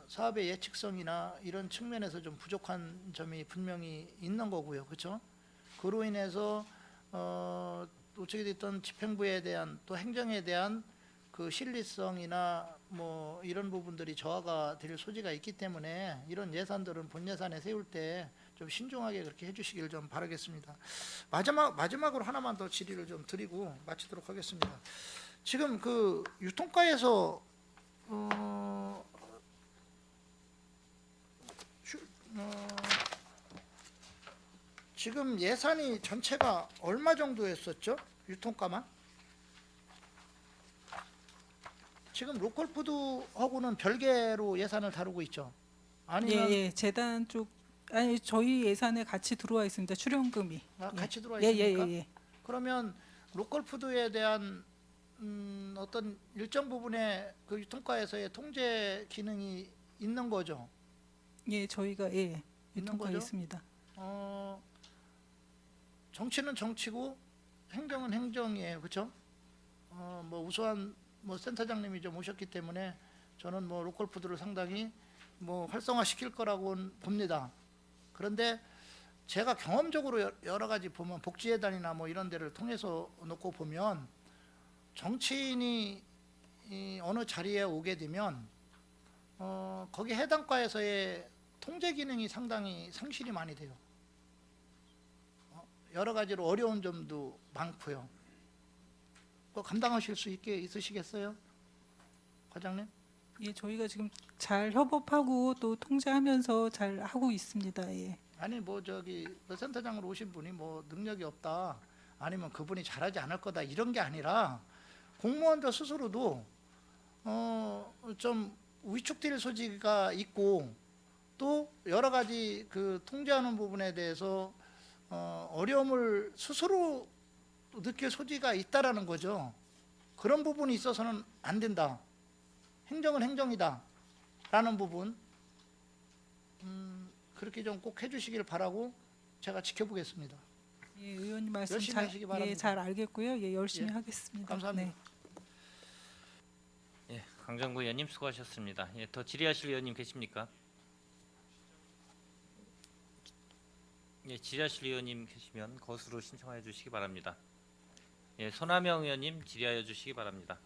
사업의 예측성이나 이런 측면에서 좀 부족한 점이 분명히 있는 거고요, 그렇죠? 그로 인해서 어떻게 됐든 집행부에 대한 또 행정에 대한 그 신뢰성이나 뭐 이런 부분들이 저하가 될 소지가 있기 때문에 이런 예산들은 본 예산에 세울 때 좀 신중하게 그렇게 해주시길 좀 바라겠습니다. 마지막으로 하나만 더 질의를 좀 드리고 마치도록 하겠습니다. 지금 그 유통가에서 지금 예산이 전체가 얼마 정도였었죠? 유통가만? 지금 로컬푸드하고는 별개로 예산을 다루고 있죠. 아니면 예, 재단 쪽 아니 저희 예산에 같이 들어와 있습니다. 출연금이. 같이 들어와 예, 있습니까? 예. 그러면 로컬푸드에 대한 어떤 일정 부분의 그 유통가에서의 통제 기능이 있는 거죠. 예, 저희가 있는 유통가 거죠? 있습니다. 정치는 정치고 행정은 행정이에요, 그렇죠? 뭐 우수한 뭐 센터장님이 좀 오셨기 때문에 저는 뭐 로컬푸드를 상당히 뭐 활성화시킬 거라고 봅니다. 그런데 제가 경험적으로 여러 가지 보면 복지재단이나 뭐 이런 데를 통해서 놓고 보면 정치인이 이 어느 자리에 오게 되면 거기 해당 과에서의 통제 기능이 상당히 상실이 많이 돼요. 여러 가지로 어려운 점도 많고요. 그거 감당하실 수 있으시겠어요, 과장님? 예, 저희가 지금 잘 협업하고 또 통제하면서 잘 하고 있습니다. 예. 아니 뭐 저기 그 센터장으로 오신 분이 뭐 능력이 없다, 아니면 그분이 잘하지 않을 거다 이런 게 아니라 공무원들 스스로도 좀 위축될 소지가 있고 또 여러 가지 그 통제하는 부분에 대해서 어려움을 스스로 느낄 소지가 있다라는 거죠. 그런 부분이 있어서는 안 된다. 행정은 행정이다 라는 부분 그렇게 좀 꼭 해주시길 바라고 제가 지켜보겠습니다. 예, 의원님 말씀 열심히 잘, 하시기 바랍니다. 예, 잘 알겠고요. 예, 열심히 예, 하겠습니다. 감사합니다. 네. 예, 강정구 의원님 수고하셨습니다. 예, 더 질의하실 의원님 계십니까? 예, 질의하실 의원님 계시면 거수로 신청하여 주시기 바랍니다. 예, 손하명 의원님 질의하여 주시기 바랍니다.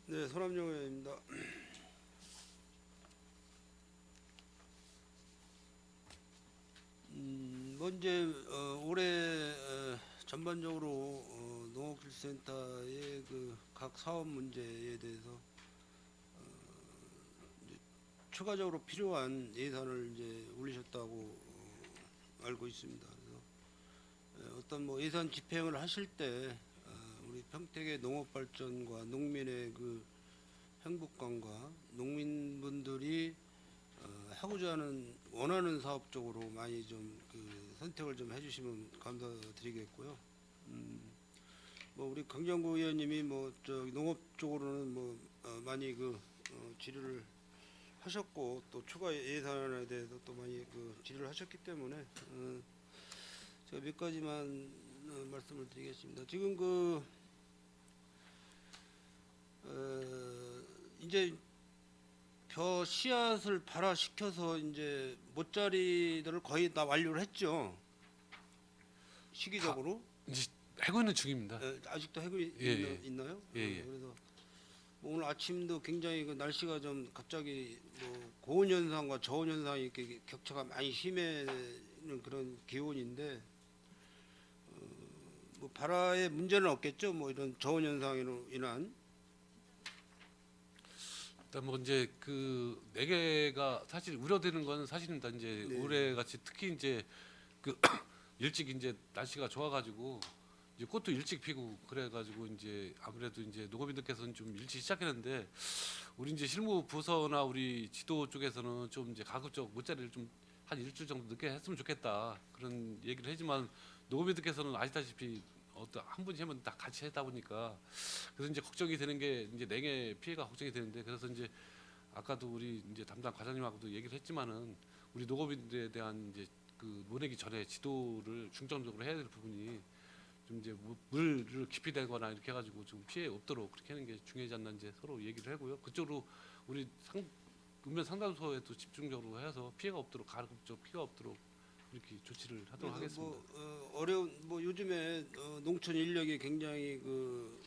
네, 손함용 의원입니다. 먼저 올해 전반적으로 농업기술센터의 그 각 사업 문제에 대해서 이제 추가적으로 필요한 예산을 이제 올리셨다고 알고 있습니다. 그래서 어떤 뭐 예산 집행을 하실 때 우리 평택의 농업 발전과 농민의 그 행복감과 농민분들이 하고자 하는 원하는 사업 쪽으로 많이 좀 그 선택을 좀 해주시면 감사드리겠고요. 뭐 우리 강정구 의원님이 뭐 저기 농업 쪽으로는 뭐 많이 그 질의를 하셨고 또 추가 예산에 대해서 또 많이 그 질의를 하셨기 때문에 제가 몇 가지만 말씀을 드리겠습니다. 지금 그 이제 벼 씨앗을 발화시켜서 이제 모짜리들을 거의 다 완료를 했죠. 시기적으로. 이제 하고 있는 중입니다. 아직도 하고 예. 있나요? 예, 예. 그래서 뭐 오늘 아침도 굉장히 그 날씨가 좀 갑자기 뭐 고온 현상과 저온 현상이 이렇게 격차가 많이 심해는 그런 기온인데 뭐 발화에 문제는 없겠죠. 뭐 이런 저온 현상으로 인한. 일단 뭐 이제 그 4개가 사실 우려되는 건 사실입니다. 이제 네. 올해 같이 특히 이제 그 일찍 이제 날씨가 좋아가지고 이제 꽃도 일찍 피고 그래가지고 이제 아무래도 이제 농업인들께서는 좀 일찍 시작했는데 우리 이제 실무 부서나 우리 지도 쪽에서는 좀 이제 가급적 모짜리를 좀 한 일주일 정도 늦게 했으면 좋겠다 그런 얘기를 하지만 농업인들께서는 아시다시피 어떤 한 분이 하면 다 같이 하다 보니까 그래서 이제 걱정이 되는 게 이제 냉해 피해가 걱정이 되는데 그래서 이제 아까도 우리 이제 담당 과장님하고도 얘기를 했지만은 우리 농업인들에 대한 이제 그 보내기 전에 지도를 중점적으로 해야 될 부분이 좀 이제 물을 깊이 대거나 이렇게 해가지고 좀 피해 없도록 그렇게 하는 게 중요하지 않나 이제 서로 얘기를 하고요. 그쪽으로 우리 읍면 상담소에도 집중적으로 해서 피해가 없도록 가급적 피해가 없도록 이렇게 조치를 하도록 하겠습니다. 뭐 어려운 뭐 요즘에 농촌 인력이 굉장히 그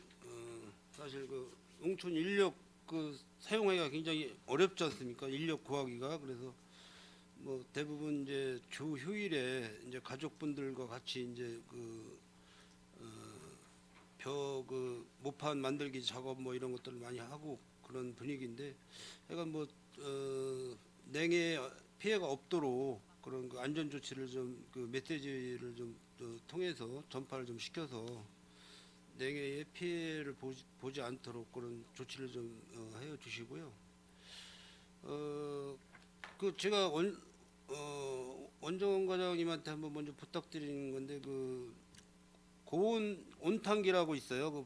사실 그 농촌 인력 그 사용하기가 굉장히 어렵지 않습니까? 인력 구하기가 그래서 뭐 대부분 이제 주 휴일에 이제 가족분들과 같이 이제 그 벼 그 모판 만들기 작업 뭐 이런 것들을 많이 하고 그런 분위기인데, 약간 뭐 냉해 피해가 없도록 그런 그 안전 조치를 좀 그 메시지를 좀 통해서 전파를 좀 시켜서 냉해의 피해를 보지 않도록 그런 조치를 좀 해어 주시고요. 그 제가 원정원 과장님한테 한번 먼저 부탁드리는 건데 그 고온 온탕기라고 있어요. 그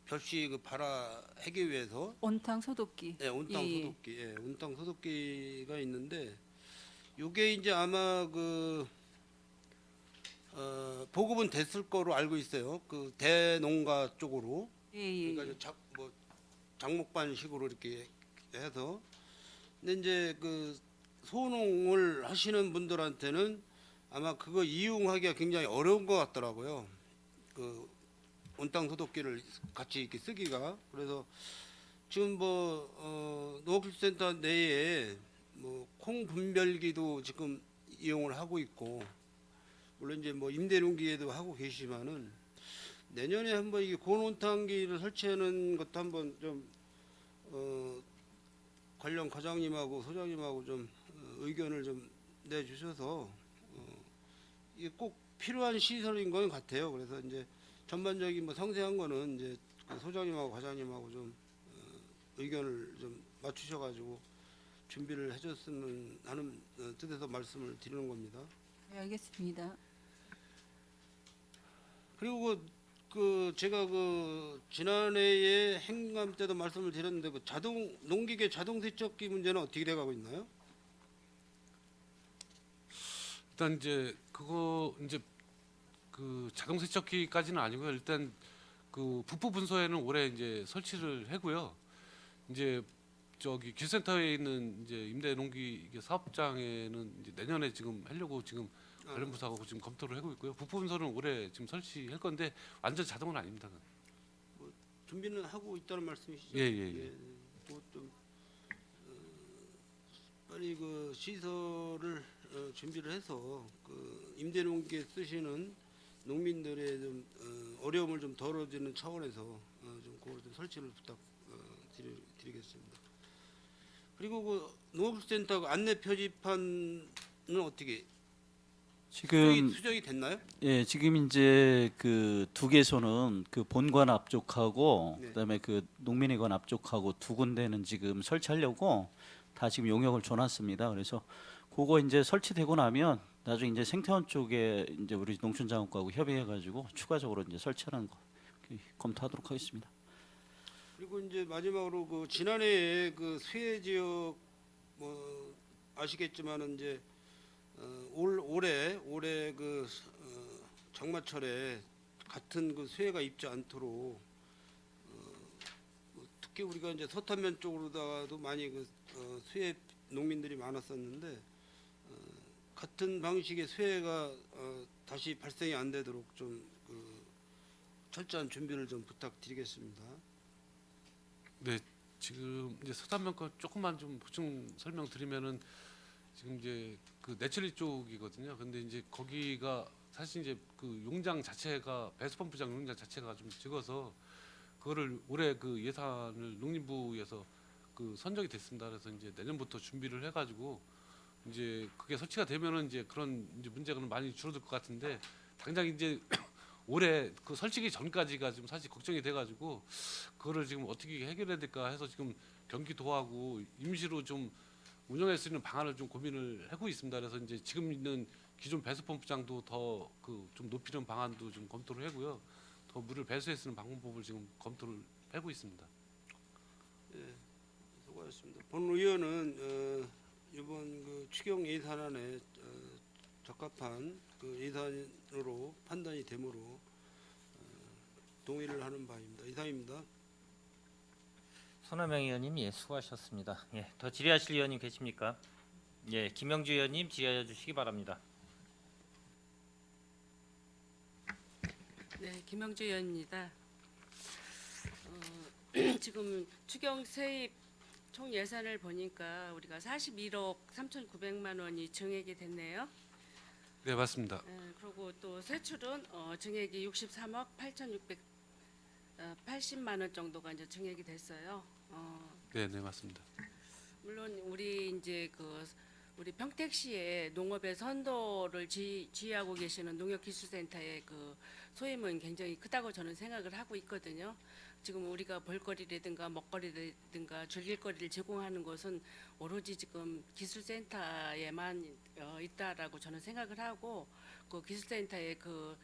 벼씨 그 발화 하기 위해서 온탕 소독기. 온탕 예. 소독기, 온탕 소독기가 있는데 이게 이제 아마 그 보급은 됐을 거로 알고 있어요. 그 대농가 쪽으로. 예. 그러니까 뭐 장목반식으로 이렇게 해서. 근데 이제 그 소농을 하시는 분들한테는 아마 그거 이용하기가 굉장히 어려운 것 같더라고요. 그 온땅 소독기를 같이 이렇게 쓰기가. 그래서 지금 뭐 농업기술센터 내에 뭐 콩 분별기도 지금 이용을 하고 있고, 물론 이제 뭐 임대농기에도 하고 계시지만은 내년에 한번 이게 고온온탕기를 설치하는 것도 한번 좀 관련 과장님하고 소장님하고 좀 의견을 좀 내주셔서 이게 꼭 필요한 시설인 것 같아요. 그래서 이제 전반적인 뭐 상세한 거는 이제 그 소장님하고 과장님하고 좀 의견을 좀 맞추셔가지고 준비를 해줬으면 하는 뜻에서 말씀을 드리는 겁니다. 네, 알겠습니다. 그리고 그 제가 그 지난해에 행감 때도 말씀을 드렸는데 그 자동 농기계 자동 세척기 문제는 어떻게 돼가고 있나요? 일단 이제 그거 이제 그 자동 세척기까지는 아니고요. 일단 그 북부 분소에는 올해 이제 설치를 하고요. 이제 저기 기술센터에 있는 이제 임대 농기 사업장에는 이제 내년에 지금 하려고 지금 관련 부서하고 지금 검토를 하고 있고요. 북부 분소는 올해 지금 설치할 건데 완전 자동은 아닙니다. 준비는 하고 있다는 말씀이시죠? 예. 그좀 빨리 그 시설을 준비를 해서 그 임대 농기에 쓰시는 농민들의 좀 어려움을 좀 덜어주는 차원에서 좀 그걸 좀 설치를 부탁드리겠습니다. 그리고 그 농업센터 안내 표지판은 어떻게 지금 수정이 됐나요? 예, 지금 이제 그 두 개소는 그 본관 앞쪽하고 네. 그다음에 그 농민회관 앞쪽하고 두 군데는 지금 설치하려고 다 지금 용역을 줘놨습니다. 그래서 그거 이제 설치되고 나면 나중에 이제 생태원 쪽에 이제 우리 농촌자원과하고 협의해가지고 추가적으로 이제 설치하는 거 검토하도록 하겠습니다. 그리고 이제 마지막으로 그 지난해에 그 수해 지역 뭐 아시겠지만은 이제 올해 그 장마철에 같은 그 수해가 입지 않도록 뭐 특히 우리가 이제 서탄면 쪽으로다가도 많이 그 수해 농민들이 많았었는데 같은 방식의 수해가 다시 발생이 안 되도록 좀 그 철저한 준비를 좀 부탁드리겠습니다. 네, 지금 이제 서단면 거 조금만 좀 보충 설명드리면은 지금 이제 그 내철리 쪽이거든요. 근데 이제 거기가 사실 이제 그 용장 자체가 배수펌프장 용장 자체가 좀 적어서 그거를 올해 그 예산을 농림부에서 그 선정이 됐습니다. 그래서 이제 내년부터 준비를 해가지고 이제 그게 설치가 되면은 이제 그런 이제 문제가 많이 줄어들 것 같은데 당장 이제 올해 그 설치기 전까지가 지금 사실 걱정이 돼가지고 그거를 지금 어떻게 해결해야 될까 해서 지금 경기도하고 임시로 좀 운영할 수 있는 방안을 좀 고민을 하고 있습니다. 그래서 이제 지금 있는 기존 배수펌프장도 더 그 좀 높이는 방안도 좀 검토를 하고요. 더 물을 배수할 수 있는 방법을 지금 검토를 하고 있습니다. 수고하셨습니다. 본 의원은 이번 그 추경 예산안에 적합한 그 예산으로 판단이 되므로 동의를 하는 바입니다. 이상입니다. 손호명 의원님 예 수고하셨습니다. 예, 더 질의하실 의원님 계십니까? 예, 김영주 의원님 질의해 주시기 바랍니다. 네, 김영주 의원입니다. 지금 추경 세입 총 예산을 보니까 우리가 41억 3,900만 원이 증액이 됐네요. 네, 맞습니다. 그리고 또 세출은 증액이 63억 8,680만 원 정도가 이제 증액이 됐어요. 네, 맞습니다. 물론 우리 이제 그 우리 평택시에 농업의 선도를 지휘하고 계시는 농협기술센터의 그 소임은 굉장히 크다고 저는 생각을 하고 있거든요. 지금 우리가 볼거리라든가 먹거리라든가 즐길거리를 제공하는 것은 오로지 지금 기술센터에만 있다라고 저는 생각을 하고 그 기술센터의 그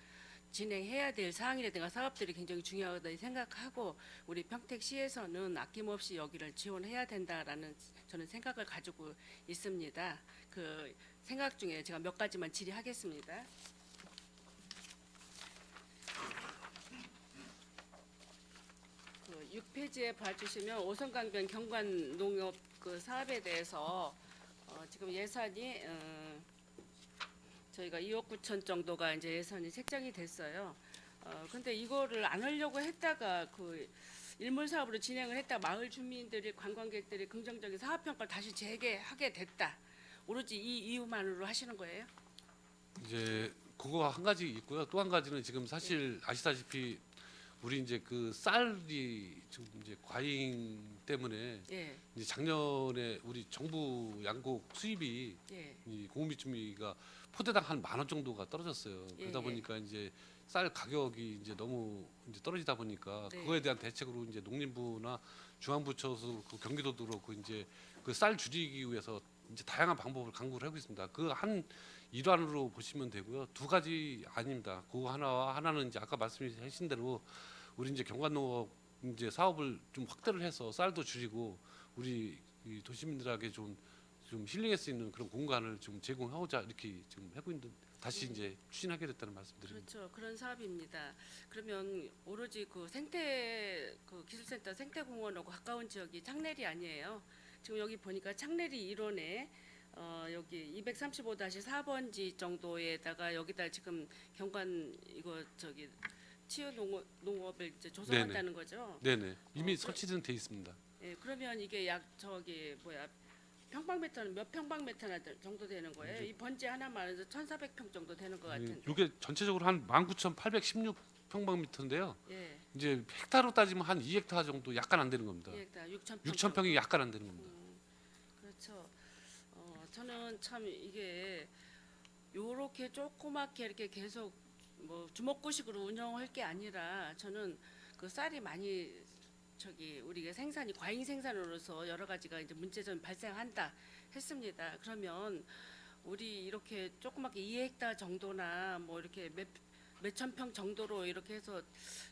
진행해야 될 사항이라든가 사업들이 굉장히 중요하다고 생각하고 우리 평택시에서는 아낌없이 여기를 지원해야 된다라는 저는 생각을 가지고 있습니다. 그 생각 중에 제가 몇 가지만 질의하겠습니다. 그 6페이지에 봐주시면 오성강변 경관 농업 그 사업에 대해서 지금 예산이 저희가 2억 9천 정도가 이제 예산이 책정이 됐어요. 근데 이거를 안 하려고 했다가 그 일몰 사업으로 진행을 했다 마을 주민들이 관광객들이 긍정적인 사업 평가를 다시 재개하게 됐다. 오로지 이 이유만으로 하시는 거예요? 이제 그거 한 가지 있고요. 또 한 가지는 지금 사실 아시다시피 우리 이제 그 쌀이 지금 이제 과잉 때문에 예, 이제 작년에 우리 정부 양곡 수입이 예, 이 공급비가 포대당 한 10,000원 정도가 떨어졌어요. 예, 그러다 예. 보니까 이제 쌀 가격이 이제 너무 이제 떨어지다 보니까 네. 그거에 대한 대책으로 이제 농림부나 중앙부처에서 그 경기도도 그렇고 이제 그 쌀 줄이기 위해서 이제 다양한 방법을 강구를 하고 있습니다. 그 한 일환으로 보시면 되고요. 두 가지 아닙니다. 그거 하나와 하나는 이제 아까 말씀하신 대로 우리 이제 경관농업 이제 사업을 좀 확대를 해서 쌀도 줄이고 우리 이 도시민들에게 좀 힐링할 수 있는 그런 공간을 좀 제공하고자 이렇게 지금 하고 있는 다시 이제 추진하게 됐다는 말씀드립니다. 그렇죠. 그런 사업입니다. 그러면 오로지 그 생태 그 기술센터 생태공원하고 가까운 지역이 창내리 아니에요. 지금 여기 보니까 창내리 일원에 여기 235-4번지 정도에다가 여기다 지금 경관 이거 저기 치유 농업을 이제 조성한다는 거죠. 네네 이미 그- 설치는 돼 있습니다. 예, 그러면 이게 약 저기 뭐야 평방미터는 몇 평방미터나 정도 되는 거예요? 이 번지 하나만 해서 1,400평 정도 되는 것 같은데. 이게 전체적으로 한 19,816평방미터인데요. 예, 이제 헥타로 따지면 한 2헥타 정도 약간 안 되는 겁니다. 6,000평. 6,000평이 약간 안 되는 겁니다. 그렇죠. 저는 참 이게 요렇게 조그맣게 이렇게 계속 뭐 주먹구식으로 운영할 게 아니라 저는 그 쌀이 많이 저기 우리가 생산이 과잉 생산으로서 여러 가지가 이제 문제점 발생한다 했습니다. 그러면 우리 이렇게 조그맣게 2헥타 정도나 뭐 이렇게 몇천 평 정도로 이렇게 해서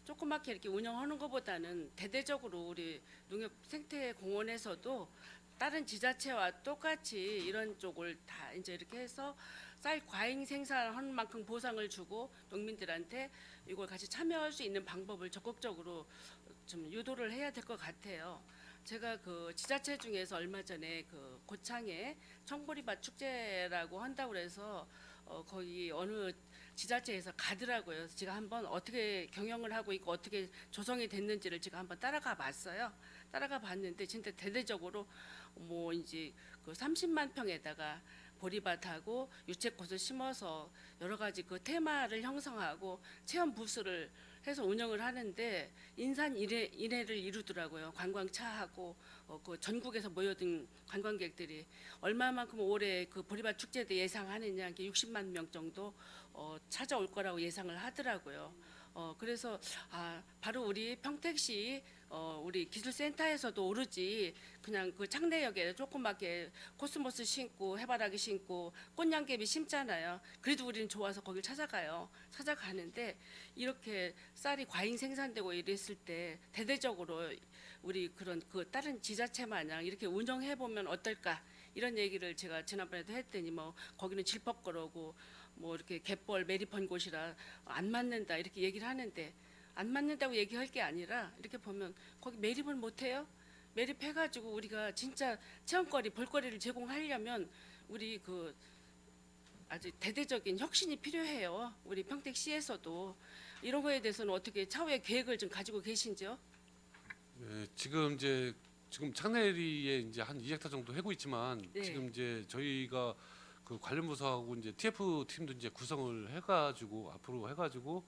조그맣게 이렇게 운영하는 것보다는 대대적으로 우리 농협 생태공원에서도 다른 지자체와 똑같이 이런 쪽을 다 이제 이렇게 해서 쌀 과잉 생산하는 만큼 보상을 주고 농민들한테 이걸 같이 참여할 수 있는 방법을 적극적으로 좀 유도를 해야 될 것 같아요. 제가 그 지자체 중에서 얼마 전에 그 고창에 청보리밭 축제라고 한다고 그래서 거기 어느 지자체에서 가더라고요. 그래서 제가 한번 어떻게 경영을 하고 있고 어떻게 조성이 됐는지를 제가 한번 따라가 봤어요. 따라가 봤는데 진짜 대대적으로 뭐 이제 그 30만 평에다가 보리밭하고 유채꽃을 심어서 여러 가지 그 테마를 형성하고 체험 부스를 해서 운영을 하는데 인산 인해를 이루더라고요. 관광차하고 그 전국에서 모여든 관광객들이 얼마만큼 올해 그 보리밭 축제 때 예상하느냐 60만 명 정도 찾아올 거라고 예상을 하더라고요. 그래서 바로 우리 평택시 우리 기술센터에서도 오르지 그냥 그 창내역에 조그맣게 코스모스 심고 해바라기 심고 꽃냥개비 심잖아요. 그래도 우리는 좋아서 거길 찾아가요. 찾아가는데 이렇게 쌀이 과잉 생산되고 이랬을 때 대대적으로 우리 그런 그 다른 지자체 마냥 이렇게 운영해 보면 어떨까 이런 얘기를 제가 지난번에도 했더니 뭐 거기는 질퍽거리고 뭐 이렇게 갯벌 매립한 곳이라 안 맞는다 이렇게 얘기를 하는데 안 맞는다고 얘기할 게 아니라 이렇게 보면 거기 매립을 못해요. 매립해가지고 우리가 진짜 체험거리 볼거리를 제공하려면 우리 그 아주 대대적인 혁신이 필요해요. 우리 평택시에서도 이런 거에 대해서는 어떻게 차후에 계획을 좀 가지고 계신지요? 네, 지금 창내리에 이제 한 2헥타 정도 하고 있지만 네. 지금 이제 저희가 그 관련 부서하고 이제 TF 팀도 이제 구성을 해가지고 앞으로 해가지고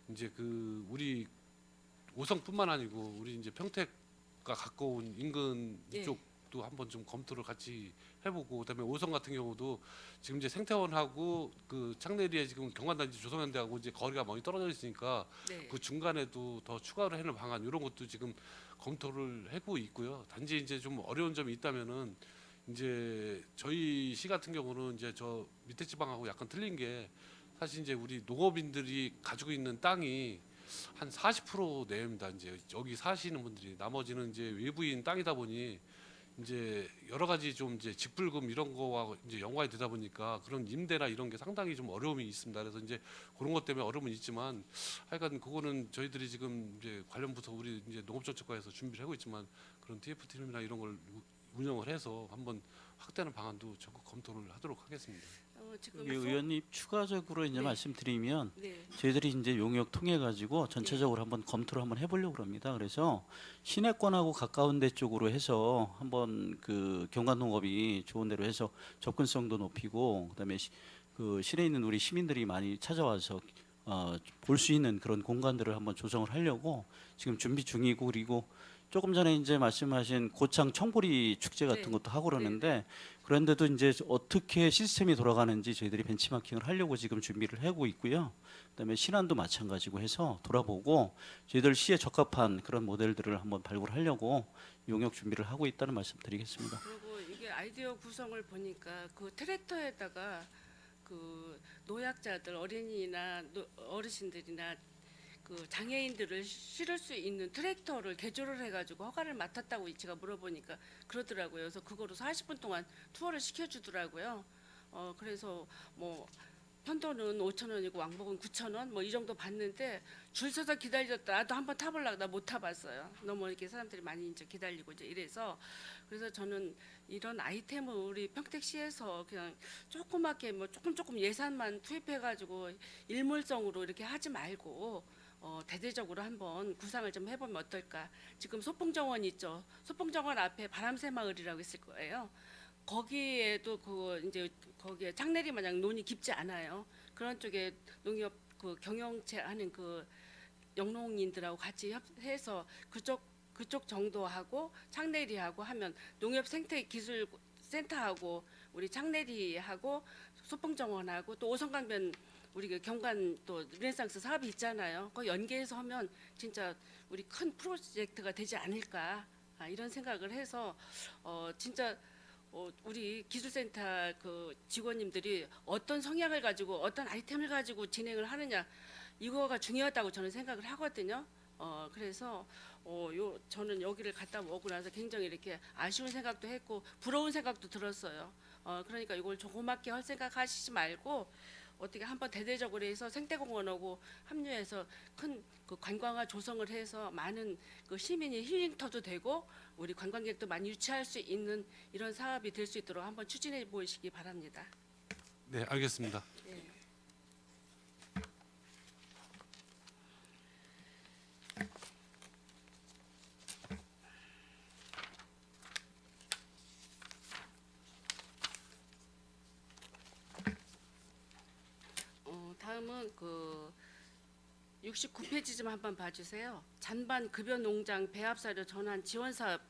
이제 그 우리 오성뿐만 아니고 우리 이제 평택과 가까운 인근 네. 이쪽도 한번 좀 검토를 같이 해보고 그다음에 오성 같은 경우도 지금 이제 생태원하고 그 창내리에 지금 경관단지 조성현대하고 이제 거리가 많이 떨어져 있으니까 네. 그 중간에도 더 추가로 해놓은 방안 이런 것도 지금 검토를 하고 있고요. 단지 이제 좀 어려운 점이 있다면은 이제 저희 시 같은 경우는 이제 저 밑에 지방하고 약간 틀린 게 사실 이제 우리 농업인들이 가지고 있는 땅이 한 40% 내외입니다. 이제 여기 사시는 분들이 나머지는 이제 외부인 땅이다 보니 이제 여러 가지 좀 이제 직불금 이런 거와 이제 연관이 되다 보니까 그런 임대나 이런 게 상당히 좀 어려움이 있습니다. 그래서 이제 그런 것 때문에 어려움은 있지만 하여간 그거는 저희들이 지금 이제 관련 부서 우리 이제 농업정책과에서 준비를 하고 있지만 그런 TF팀이나 이런 걸 운영을 해서 한번 확대하는 방안도 적극 검토를 하도록 하겠습니다. 지금 이 의원님 추가적으로 이제 네. 말씀드리면 네. 저희들이 이제 용역 통해 가지고 전체적으로 한번 검토를 한번 해보려고 합니다. 그래서 시내권하고 가까운 데 쪽으로 해서 한번 그 경관농업이 좋은 데로 해서 접근성도 높이고 그다음에 그 시내에 있는 우리 시민들이 많이 찾아와서 볼 수 있는 그런 공간들을 한번 조성을 하려고 지금 준비 중이고 그리고 조금 전에 이제 말씀하신 고창 청보리 축제 같은 네. 것도 하고 그러는데 그런데도 이제 어떻게 시스템이 돌아가는지 저희들이 벤치마킹을 하려고 지금 준비를 하고 있고요. 그다음에 신안도 마찬가지고 해서 돌아보고 저희들 시에 적합한 그런 모델들을 한번 발굴하려고 용역 준비를 하고 있다는 말씀드리겠습니다. 그리고 이게 아이디어 구성을 보니까 그 트랙터에다가 그 노약자들 어린이나 어르신들이나 그 장애인들을 실을 수 있는 트랙터를 개조를 해가지고 허가를 맡았다고 제가 물어보니까 그러더라고요. 그래서 그거로 40분 동안 투어를 시켜주더라고요. 그래서 뭐 편도는 5,000원이고 왕복은 9,000원 뭐 이 정도 받는데 줄 서서 기다렸다. 나도 한번 타보려고 나 못 타봤어요. 너무 이렇게 사람들이 많이 이제 기다리고 이제 이래서 그래서 저는 이런 아이템을 우리 평택시에서 그냥 조그맣게 뭐 조금 예산만 투입해가지고 일몰성으로 이렇게 하지 말고 대대적으로 한번 구상을 좀 해보면 어떨까. 지금 소풍정원 있죠. 소풍정원 앞에 바람새마을이라고 있을 거예요. 거기에도 그 이제 거기에 창내리 마냥 논이 깊지 않아요. 그런 쪽에 농협 그 경영체 하는 그 영농인들하고 같이 해서 그쪽 정도하고 창내리하고 하면 농협 생태 기술 센터하고 우리 창내리하고 소풍정원하고 또 오성강변 우리 그 경관 또 르네상스 사업이 있잖아요. 그 연계해서 하면 진짜 우리 큰 프로젝트가 되지 않을까 이런 생각을 해서 진짜 우리 기술센터 그 직원님들이 어떤 성향을 가지고 어떤 아이템을 가지고 진행을 하느냐 이거가 중요하다고 저는 생각을 하거든요. 그래서 저는 여기를 갔다 오고 나서 굉장히 이렇게 아쉬운 생각도 했고 부러운 생각도 들었어요. 그러니까 이걸 조그맣게 할 생각 하시지 말고 어떻게 한번 대대적으로 해서 생태공원하고 합류해서 큰 그 관광화 조성을 해서 많은 그 시민이 힐링터도 되고 우리 관광객도 많이 유치할 수 있는 이런 사업이 될 수 있도록 한번 추진해 보시기 바랍니다. 네, 알겠습니다. 예. 다음은 그 69페이지 좀 한번 봐주세요. 잔반 급여 농장 배합사료 전환 지원 사업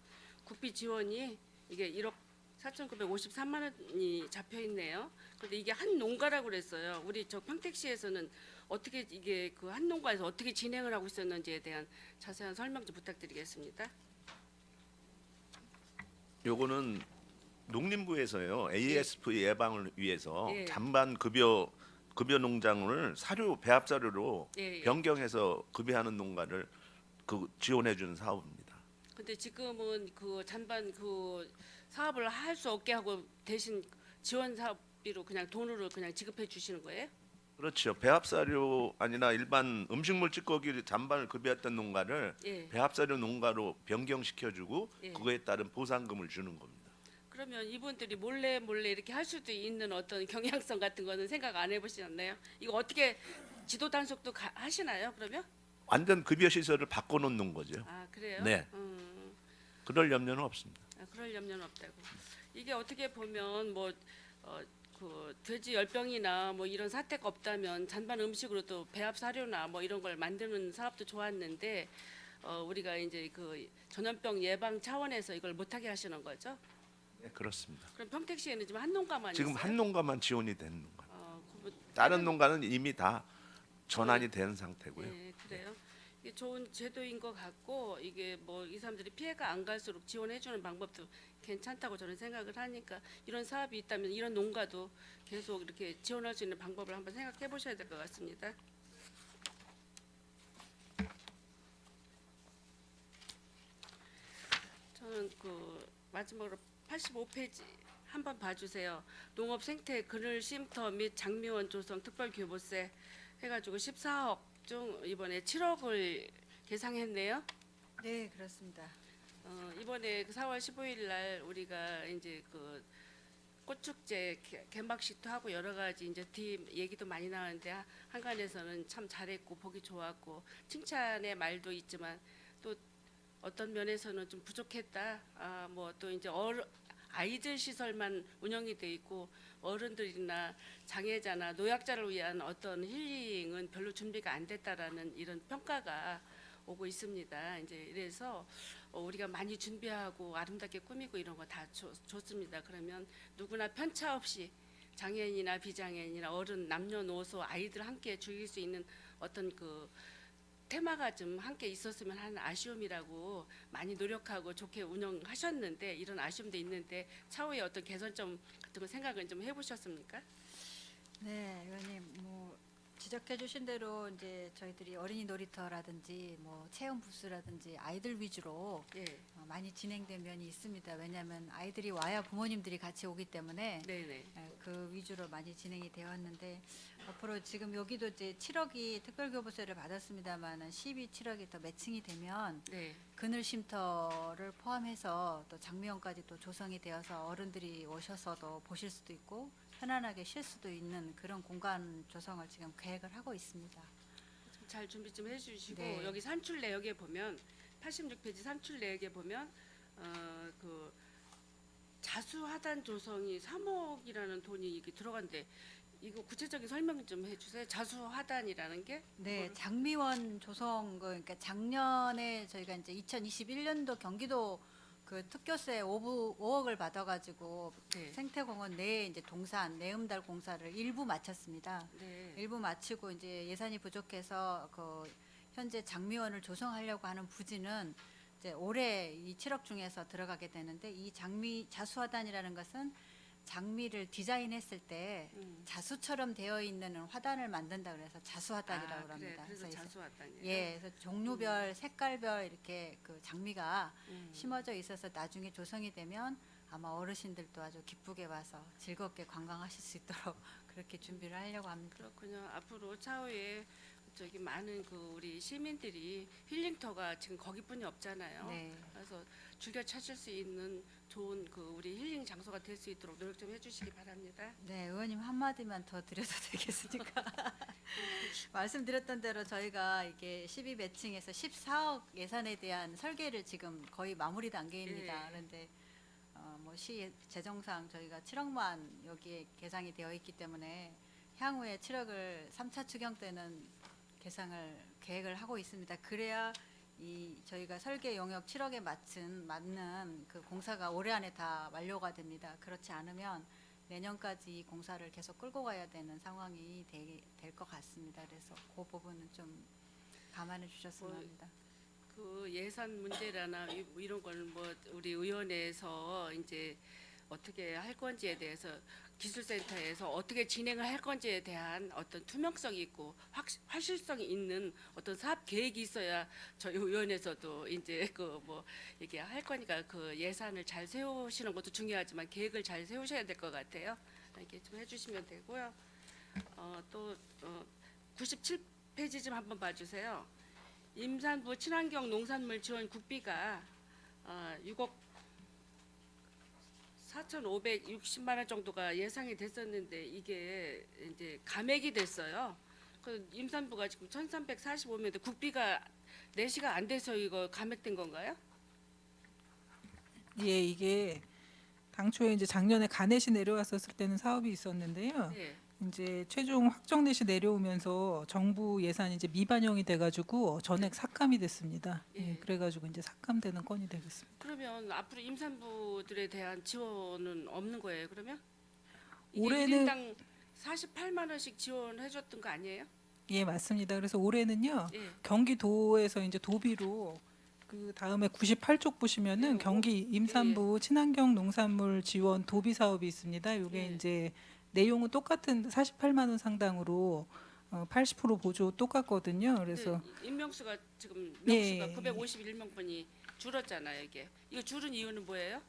국비 지원이 이게 1억 4,953만 원이 잡혀 있네요. 그런데 이게 한 농가라고 그랬어요. 우리 저 평택시에서는 어떻게 이게 그 한 농가에서 어떻게 진행을 하고 있었는지에 대한 자세한 설명 좀 부탁드리겠습니다. 요거는 농림부에서요. ASF 예방을 위해서 예. 잔반 급여 농장을 사료 배합 사료로 예. 변경해서 급여하는 농가를 그 지원해 주는 사업입니다. 근데 지금은 그 잔반 그 사업을 할 수 없게 하고 대신 지원 사업비로 그냥 돈으로 그냥 지급해 주시는 거예요? 그렇죠. 배합 사료 아니라 일반 음식물 찌꺼기 잔반을 급여했던 농가를 예. 배합 사료 농가로 변경시켜 주고 예. 그거에 따른 보상금을 주는 겁니다. 그러면 이분들이 몰래 이렇게 할 수도 있는 어떤 경향성 같은 거는 생각 안 해보시나요? 이거 어떻게 지도 단속도 하시나요? 그러면? 완전 급여 시설을 바꿔 놓는 거죠. 아 그래요? 네. 그럴 염려는 없습니다. 그럴 염려는 없다고. 이게 어떻게 보면 뭐 그 돼지 열병이나 뭐 이런 사태가 없다면 잔반 음식으로 또 배합 사료나 뭐 이런 걸 만드는 사업도 좋았는데 우리가 이제 그 전염병 예방 차원에서 이걸 못하게 하시는 거죠? 네, 그렇습니다. 그럼 평택시에는 지금 한 농가만 지금 있어요? 한 농가만 지원이 되는 농가. 그럼 다른 농가는 이미 다 전환이 된 상태고요. 네, 그래요. 이게 좋은 제도인 것 같고 이게 뭐 이 사람들이 피해가 안 갈수록 지원해주는 방법도 괜찮다고 저는 생각을 하니까 이런 사업이 있다면 이런 농가도 계속 이렇게 지원할 수 있는 방법을 한번 생각해 보셔야 될 것 같습니다. 저는 그 마지막으로 85페이지 한번 봐주세요. 농업 생태 그늘 쉼터 및 장미원 조성 특별교부세 해가지고 14억 중 이번에 7억을 계상했네요. 네, 그렇습니다. 이번에 그 4월 15일 날 우리가 이제 그 꽃축제 개막식도 하고 여러 가지 이제 팀 얘기도 많이 나왔는데 한간에서는 참 잘했고 보기 좋았고 칭찬의 말도 있지만 또 어떤 면에서는 좀 부족했다. 뭐 또 이제 아이들 시설만 운영이 돼 있고 어른들이나 장애자나 노약자를 위한 어떤 힐링은 별로 준비가 안 됐다라는 이런 평가가 오고 있습니다. 이제 이래서 우리가 많이 준비하고 아름답게 꾸미고 이런 거 다 좋습니다. 그러면 누구나 편차 없이 장애인이나 비장애인이나 어른, 남녀노소, 아이들 함께 즐길 수 있는 어떤 그 테마가 좀 함께 있었으면 하는 아쉬움이라고 많이 노력하고 좋게 운영하셨는데 이런 아쉬움도 있는데 차후에 어떤 개선점 같은 거 생각은 좀 해보셨습니까? 네, 의원님 뭐 지적해 주신 대로 이제 저희들이 어린이 놀이터라든지 뭐 체험 부스라든지 아이들 위주로 예, 많이 진행된 면이 있습니다. 왜냐하면 아이들이 와야 부모님들이 같이 오기 때문에 네네. 그 위주로 많이 진행이 되었는데 앞으로 지금 여기도 이제 7억이 특별교부세를 받았습니다만은 7억이 더 매칭이 되면 네. 그늘 쉼터를 포함해서 또 장미원까지 또 조성이 되어서 어른들이 오셔서도 보실 수도 있고 편안하게 쉴 수도 있는 그런 공간 조성을 지금 계획을 하고 있습니다. 좀 잘 준비 좀 해주시고 네. 여기 산출 내역에 보면 86페이지 산출 내역에 보면 그 자수하단 조성이 3억이라는 돈이 이게 들어간데 이거 구체적인 설명 좀 해주세요. 자수하단이라는 게 네, 장미원 조성 그러니까 작년에 저희가 이제 2021년도 경기도 그 특교세 5억을 받아가지고 네. 생태공원 내에 이제 동산 내음달 공사를 일부 마쳤습니다. 네. 일부 마치고 이제 예산이 부족해서 그 현재 장미원을 조성하려고 하는 부지는 이제 올해 이 7억 중에서 들어가게 되는데 이 장미 자수화단이라는 것은 장미를 디자인했을 때 자수처럼 되어 있는 화단을 만든다 그래서 자수화단이라고 그래, 합니다. 그래서 그래서 자수하단이에요. 예, 그래서 종류별, 색깔별 이렇게 그 장미가 음. 심어져 있어서 나중에 조성이 되면 아마 어르신들도 아주 기쁘게 와서 즐겁게 관광하실 수 있도록 그렇게 준비를 하려고 합니다. 그렇군요. 앞으로 차후에 저기 많은 그 우리 시민들이 힐링터가 지금 거기뿐이 없잖아요. 네. 그래서 즐겨 찾을 수 있는 좋은 그 우리 힐링 장소가 될 수 있도록 노력 좀 해주시기 바랍니다. 네, 의원님 한마디만 더 드려도 되겠습니까? 말씀드렸던 대로 저희가 이게 12 매칭에서 14억 예산에 대한 설계를 지금 거의 마무리 단계입니다. 예. 그런데 뭐시 재정상 저희가 7억만 여기에 계상이 되어 있기 때문에 향후에 7억을 3차 추경 때는 계획을 하고 있습니다. 그래야 이 저희가 설계 용역 7억에 맞는 그 공사가 올해 안에 다 완료가 됩니다. 그렇지 않으면 내년까지 이 공사를 계속 끌고 가야 되는 상황이 될 것 같습니다. 그래서 그 부분은 좀 감안해 주셨으면 합니다. 그 예산 문제라나 이런 걸 뭐 우리 의원회에서 이제 어떻게 할 건지에 대해서 기술센터에서 어떻게 진행을 할 건지에 대한 어떤 투명성이 있고 확실성이 있는 어떤 사업 계획이 있어야 저희 의원에서도 이제 그 뭐 이게 할 거니까 그 예산을 잘 세우시는 것도 중요하지만 계획을 잘 세우셔야 될 것 같아요. 이렇게 좀 해주시면 되고요. 또 97페이지 좀 한번 봐주세요. 임산부 친환경 농산물 지원 국비가 6억 4,560만 원 정도가 예상이 됐었는데 이게 이제 감액이 됐어요. 그 임산부가 지금 1,345명인데 국비가 내시가 안 돼서 이거 감액된 건가요? 예, 이게 당초에 이제 작년에 가넷이 내려왔었을 때는 사업이 있었는데요. 네. 이제 최종 확정 넷이 내려오면서 정부 예산이 이제 미반영이 돼가지고 전액 삭감이 됐습니다. 예. 예, 그래가지고 이제 삭감되는 건이 되겠습니다. 그러면 앞으로 임산부들에 대한 지원은 없는 거예요? 그러면 이게 올해는 1인당 48만 원씩 지원해줬던 거 아니에요? 예, 맞습니다. 그래서 올해는요. 예. 경기도에서 이제 도비로 그 다음에 98쪽 보시면은 경기 임산부 친환경 농산물 지원 도비 사업이 있습니다. 이게 예. 이제 내용은 똑같은 48만 원 상당으로 80% 보조 똑같거든요. 그래서 임명수가 지금 예. 명수가 951명분이 줄었잖아요. 이거 줄은 이유는 뭐예요?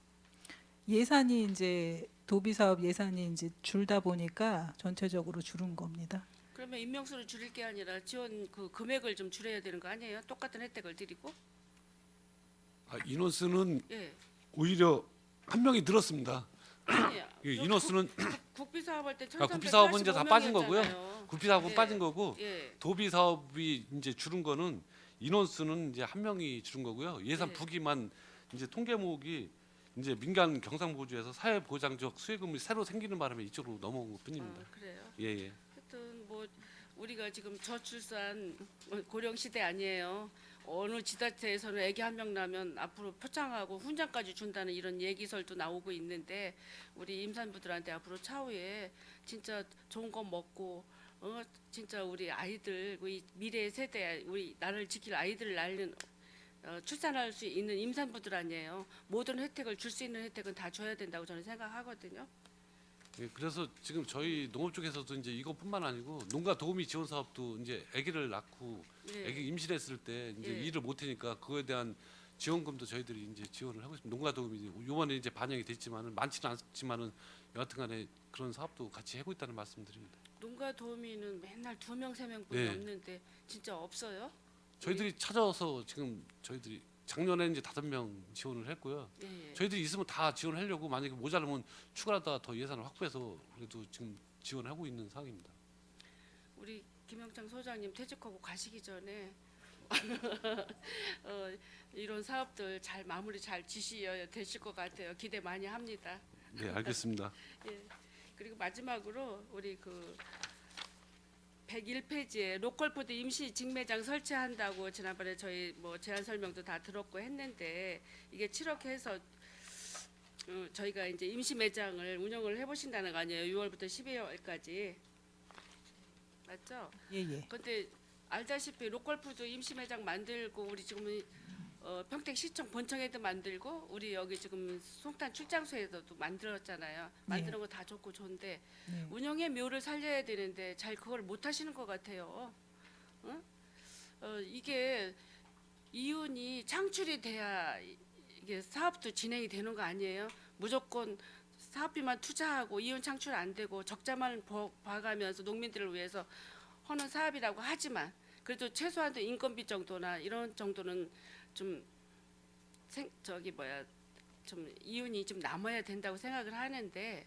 예산이 이제 도비 사업 예산이 이제 줄다 보니까 전체적으로 줄은 겁니다. 그러면 임명수를 줄일 게 아니라 지원 그 금액을 좀 줄여야 되는 거 아니에요? 똑같은 혜택을 드리고? 인원수는 예. 오히려 한 명이 늘었습니다. 아니야. 예, 인원수는 국비 사업할 때 국비 사업은 이제 다 빠진 거고요. 1385명이었잖아요. 국비 사업은 예. 빠진 거고 예. 도비 사업이 이제 줄은 거는 인원수는 이제 한 명이 줄은 거고요. 예산 네. 부기만 이제 통계목이 이제 민간 경상보조에서 사회보장적 수혜금이 새로 생기는 바람에 이쪽으로 넘어온 것뿐입니다. 그래요. 예. 하여튼 뭐 우리가 지금 저출산 고령 시대 아니에요. 어느 지자체에서는 아기 한 명 나면 앞으로 표창하고 훈장까지 준다는 이런 얘기설도 나오고 있는데 우리 임산부들한테 앞으로 차후에 진짜 좋은 거 먹고 진짜 우리 아이들 우리 미래 세대 우리 나를 지킬 아이들을 낳는 출산할 수 있는 임산부들 아니에요. 모든 혜택을 줄 수 있는 혜택은 다 줘야 된다고 저는 생각하거든요. 예, 그래서 지금 저희 농업 쪽에서도 이제 이것뿐만 아니고 농가 도우미 지원 사업도 이제 아기를 낳고 예. 아기 임신했을 때 이제 예. 일을 못 하니까 그거에 대한 지원금도 저희들이 이제 지원을 하고 있습니다. 농가 도우미 이번에 이제 반영이 됐지만은 많지는 않지만은 여하튼간에 그런 사업도 같이 하고 있다는 말씀드립니다. 농가 도우미는 맨날 2명, 3명뿐이 네. 없는데 진짜 없어요? 저희들이 찾아서 지금 저희들이 작년에 이제 5명 지원을 했고요. 예. 저희들이 있으면 다 지원하려고 만약에 모자르면 추가로 더 예산을 확보해서 그래도 지금 지원하고 있는 상황입니다. 우리 김영창 소장님 퇴직하고 가시기 전에 이런 사업들 잘 마무리 잘 지시어야 되실 것 같아요. 기대 많이 합니다. 네, 알겠습니다. 예. 그리고 마지막으로 우리 그 101페이지에 로컬푸드 임시 직매장 설치한다고 지난번에 저희 뭐 제안 설명도 다 들었고 했는데 이게 7억 해서 저희가 이제 임시 매장을 운영을 해보신다는 거 아니에요? 6월부터 12월까지 맞죠? 예. 근데 알다시피 로컬푸드 임시 매장 만들고 우리 지금 평택시청 본청에도 만들고 우리 여기 지금 송탄 출장소에서도 만들었잖아요. 만드는 거 다 좋고 좋은데 네. 운영의 묘를 살려야 되는데 잘 그걸 못 하시는 것 같아요. 응? 이게 이윤이 창출이 돼야 이게 사업도 진행이 되는 거 아니에요? 무조건 사업비만 투자하고 이윤 창출 안 되고 적자만 봐가면서 농민들을 위해서 하는 사업이라고 하지만 그래도 최소한도 인건비 정도나 이런 정도는 좀 좀 이윤이 좀 남아야 된다고 생각을 하는데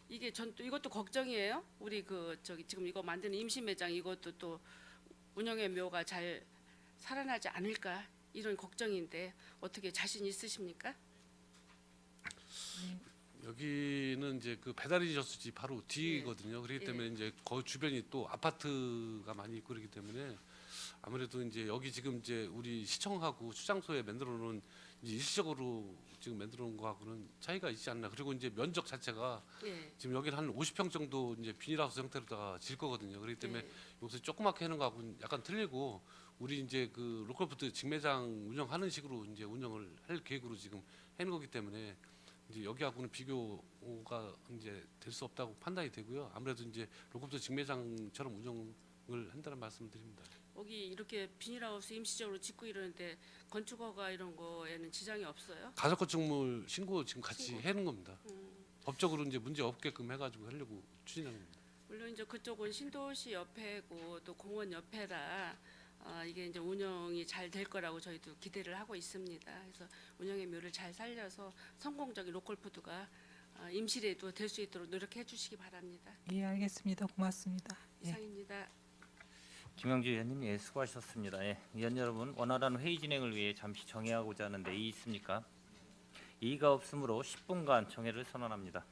이게 전 또 이것도 걱정이에요. 우리 지금 이거 만드는 임시 매장 이것도 또 운영의 묘가 잘 살아나지 않을까 이런 걱정인데 어떻게 자신 있으십니까? 여기는 이제 그 배달이 저수지 바로 뒤거든요. 그렇기 때문에 이제 그 주변이 또 아파트가 많이 있고 그렇기 때문에 아무래도 이제 여기 지금 이제 우리 시청하고 출장소에 만들어 놓은 이제 일시적으로 지금 만들어 놓은 거하고는 차이가 있지 않나. 그리고 이제 면적 자체가 예. 지금 여기는 한 50평 정도 이제 비닐하우스 형태로다가 질 거거든요. 그렇기 때문에 여기서 조그맣게 하는 거하고는 약간 틀리고 우리 이제 그 로컬푸드 직매장 운영하는 식으로 이제 운영을 할 계획으로 지금 해놓은 거기 때문에 이제 여기하고는 비교가 이제 될 수 없다고 판단이 되고요. 아무래도 이제 로컬푸드 직매장처럼 운영을 한다는 말씀드립니다. 여기 이렇게 비닐하우스 임시적으로 짓고 이러는데 건축허가 이런 거에는 지장이 없어요? 가석건축물 신고 지금 같이 신고. 해놓은 겁니다. 법적으로 이제 문제 없게끔 해가지고 하려고 추진하는 겁니다. 물론 이제 그쪽은 신도시 옆에고 또 공원 옆에라 이게 이제 운영이 잘 될 거라고 저희도 기대를 하고 있습니다. 그래서 운영의 묘를 잘 살려서 성공적인 로컬푸드가 임실에도 될 수 있도록 노력해 주시기 바랍니다. 예, 알겠습니다. 고맙습니다. 예. 이상입니다. 김영주 의원님, 예, 수고하셨습니다. 예, 의원 여러분, 원활한 회의 진행을 위해 잠시 정회하고자 하는데 이의 있습니까? 이의가 없으므로 10분간 정회를 선언합니다.